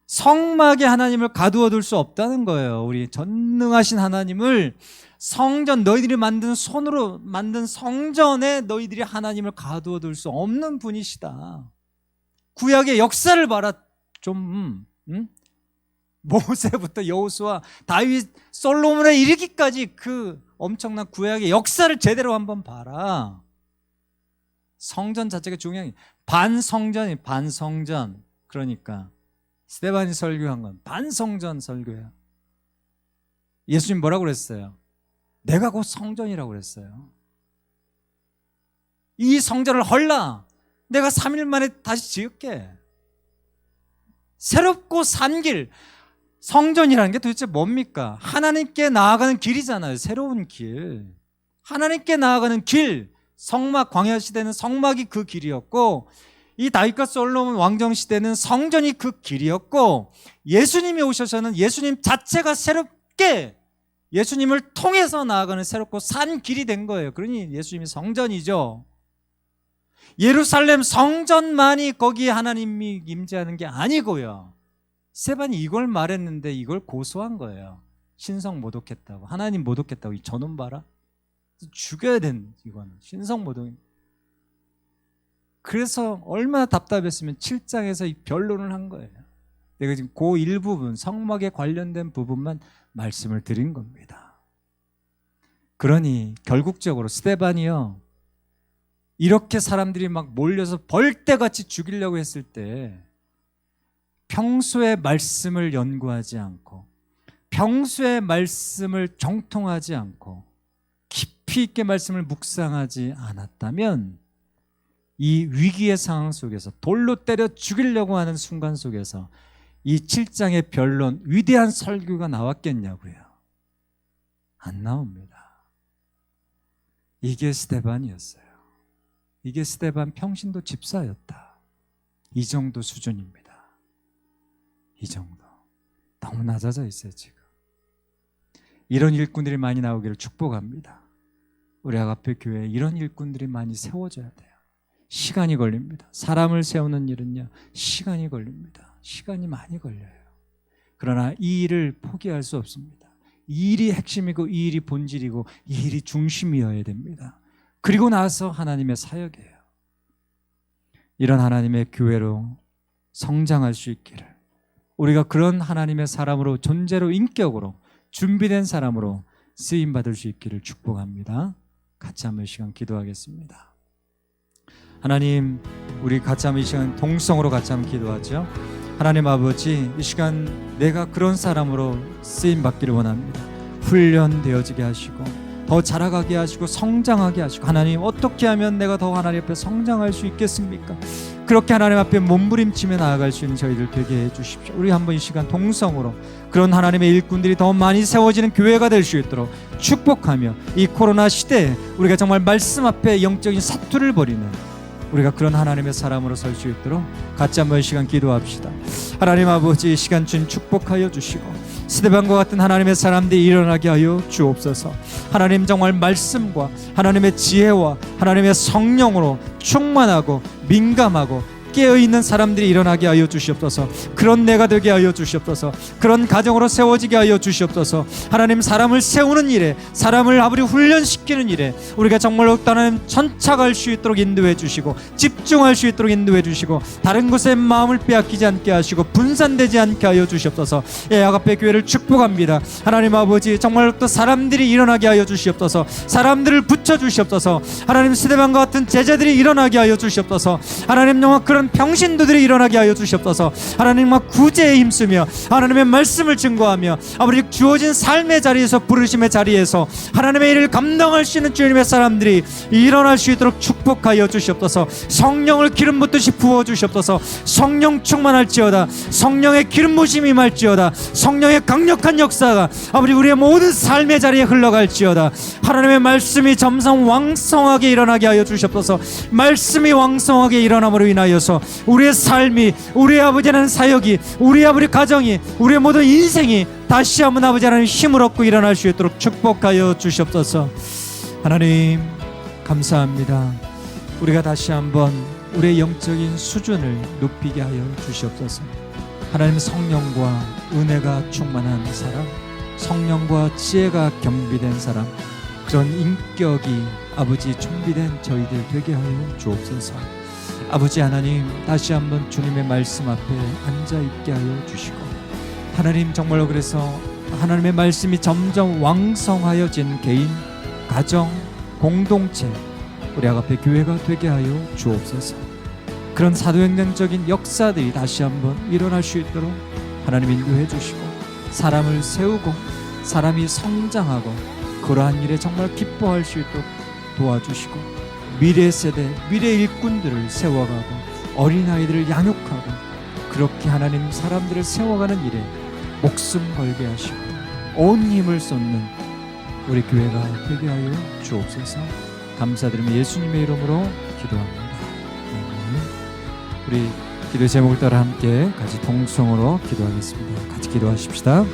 Speaker 3: 성막에 하나님을 가두어 둘 수 없다는 거예요. 우리 전능하신 하나님을 성전, 너희들이 손으로 만든 성전에 너희들이 하나님을 가두어 둘 수 없는 분이시다. 구약의 역사를 봐라. 좀 모세부터 여호수아, 다윗, 솔로몬에 이르기까지 그 엄청난 구약의 역사를 제대로 한번 봐라. 성전 자체가 중요한 게 반성전. 그러니까 스데반이 설교한 건 반성전 설교야. 예수님 뭐라고 그랬어요? 내가 곧 성전이라고 그랬어요. 이 성전을 헐라. 내가 3일 만에 다시 지을게. 새롭고 산 길. 성전이라는 게 도대체 뭡니까? 하나님께 나아가는 길이잖아요. 새로운 길. 하나님께 나아가는 길. 성막, 광야 시대는 성막이 그 길이었고, 이 다윗과 솔로몬 왕정 시대는 성전이 그 길이었고, 예수님이 오셔서는 예수님 자체가 새롭게 예수님을 통해서 나아가는 새롭고 산 길이 된 거예요. 그러니 예수님이 성전이죠. 예루살렘 성전만이 거기에 하나님이 임재하는 게 아니고요. 스데반이 이걸 말했는데 이걸 고소한 거예요. 신성 모독했다고. 하나님 모독했다고. 이 저놈 봐라. 죽여야 된, 이거는 신성 모독. 그래서 얼마나 답답했으면 7장에서 이 변론을 한 거예요. 내가 지금 그 일부분, 성막에 관련된 부분만 말씀을 드린 겁니다. 그러니 결국적으로 스데반이요, 이렇게 사람들이 막 몰려서 벌떼같이 죽이려고 했을 때 평소에 말씀을 연구하지 않고 평소에 말씀을 정통하지 않고 깊이 있게 말씀을 묵상하지 않았다면 이 위기의 상황 속에서 돌로 때려 죽이려고 하는 순간 속에서 이 7장의 변론, 위대한 설교가 나왔겠냐고요. 안 나옵니다. 이게 스데반이었어요. 이게 스데반 평신도 집사였다. 이 정도 수준입니다. 이 정도. 너무 낮아져 있어요 지금. 이런 일꾼들이 많이 나오기를 축복합니다. 우리 아가페 교회에 이런 일꾼들이 많이 세워져야 돼요. 시간이 걸립니다. 사람을 세우는 일은요, 시간이 걸립니다. 시간이 많이 걸려요. 그러나 이 일을 포기할 수 없습니다. 이 일이 핵심이고 이 일이 본질이고 이 일이 중심이어야 됩니다. 그리고 나서 하나님의 사역이에요. 이런 하나님의 교회로 성장할 수 있기를, 우리가 그런 하나님의 사람으로, 존재로, 인격으로 준비된 사람으로 쓰임받을 수 있기를 축복합니다. 같이 한번 이 시간 기도하겠습니다. 하나님, 우리 같이 한번 이 시간 동성으로 같이 한번 기도하죠. 하나님 아버지, 이 시간 내가 그런 사람으로 쓰임받기를 원합니다. 훈련되어지게 하시고 더 자라가게 하시고 성장하게 하시고, 하나님 어떻게 하면 내가 더 하나님 앞에 성장할 수 있겠습니까? 그렇게 하나님 앞에 몸부림치며 나아갈 수 있는 저희들 되게 해주십시오. 우리 한번 이 시간 동성으로 그런 하나님의 일꾼들이 더 많이 세워지는 교회가 될 수 있도록 축복하며, 이 코로나 시대에 우리가 정말 말씀 앞에 영적인 사투를 벌이는 우리가 그런 하나님의 사람으로 설 수 있도록 같이 한번 이 시간 기도합시다. 하나님 아버지, 이 시간 주님 축복하여 주시고 스데반과 같은 하나님의 사람들이 일어나게 하여 주옵소서. 하나님 정말 말씀과 하나님의 지혜와 하나님의 성령으로 충만하고 민감하고 깨어있는 사람들이 일어나게 하여 주시옵소서. 그런 내가 되게 하여 주시옵소서. 그런 가정으로 세워지게 하여 주시옵소서. 하나님, 사람을 세우는 일에, 사람을 아버지 훈련시키는 일에 우리가 정말로 하나님 천착할 수 있도록 인도해 주시고 집중할 수 있도록 인도해 주시고 다른 곳에 마음을 빼앗기지 않게 하시고 분산되지 않게 하여 주시옵소서. 아가페 교회를 축복합니다. 하나님 아버지, 정말 또 사람들이 일어나게 하여 주시옵소서. 사람들을 붙여 주시옵소서. 하나님, 스데반과 같은 제자들이 일어나게 하여 주시옵소서. 하나님, 정말 그런 평신도들이 일어나게 하여 주시옵소서. 하나님과 구제에 힘쓰며 하나님의 말씀을 증거하며 아버지 주어진 삶의 자리에서, 부르심의 자리에서 하나님의 일을 감당할 수 있는 주님의 사람들이 일어날 수 있도록 축복하여 주시옵소서. 성령을 기름 붓듯이 부어 주시옵소서. 성령 충만할지어다. 성령의 기름 부심이 임할지어다. 성령의 강력한 역사가 아버지 우리의 모든 삶의 자리에 흘러갈지어다. 하나님의 말씀이 점점 왕성하게 일어나게 하여 주시옵소서. 말씀이 왕성하게 일어남으로 인하여서 우리의 삶이, 우리 아버지는 사역이, 우리 아버지 가정이, 우리의 모든 인생이 다시 한번 아버지 하나님 힘을 얻고 일어날 수 있도록 축복하여 주시옵소서. 하나님 감사합니다. 우리가 다시 한번 우리의 영적인 수준을 높이게 하여 주시옵소서. 하나님, 성령과 은혜가 충만한 사람, 성령과 지혜가 겸비된 사람, 그런 인격이 아버지 준비된 저희들 되게 하여 주옵소서. 아버지 하나님, 다시 한번 주님의 말씀 앞에 앉아있게 하여 주시고, 하나님 정말로 그래서 하나님의 말씀이 점점 왕성하여진 개인, 가정, 공동체, 우리 아가페 교회가 되게 하여 주옵소서. 그런 사도행전적인 역사들이 다시 한번 일어날 수 있도록 하나님 인도해 주시고, 사람을 세우고 사람이 성장하고 그러한 일에 정말 기뻐할 수 있도록 도와주시고, 미래 세대, 미래 일꾼들을 세워가고 어린아이들을 양육하고 그렇게 하나님 사람들을 세워가는 일에 목숨 걸게 하시고 온 힘을 쏟는 우리 교회가 되게 하여 주옵소서. 감사드리며 예수님의 이름으로 기도합니다. 아멘. 우리 기도 제목을 따라 함께 같이 동성으로 기도하겠습니다. 같이 기도하십시다.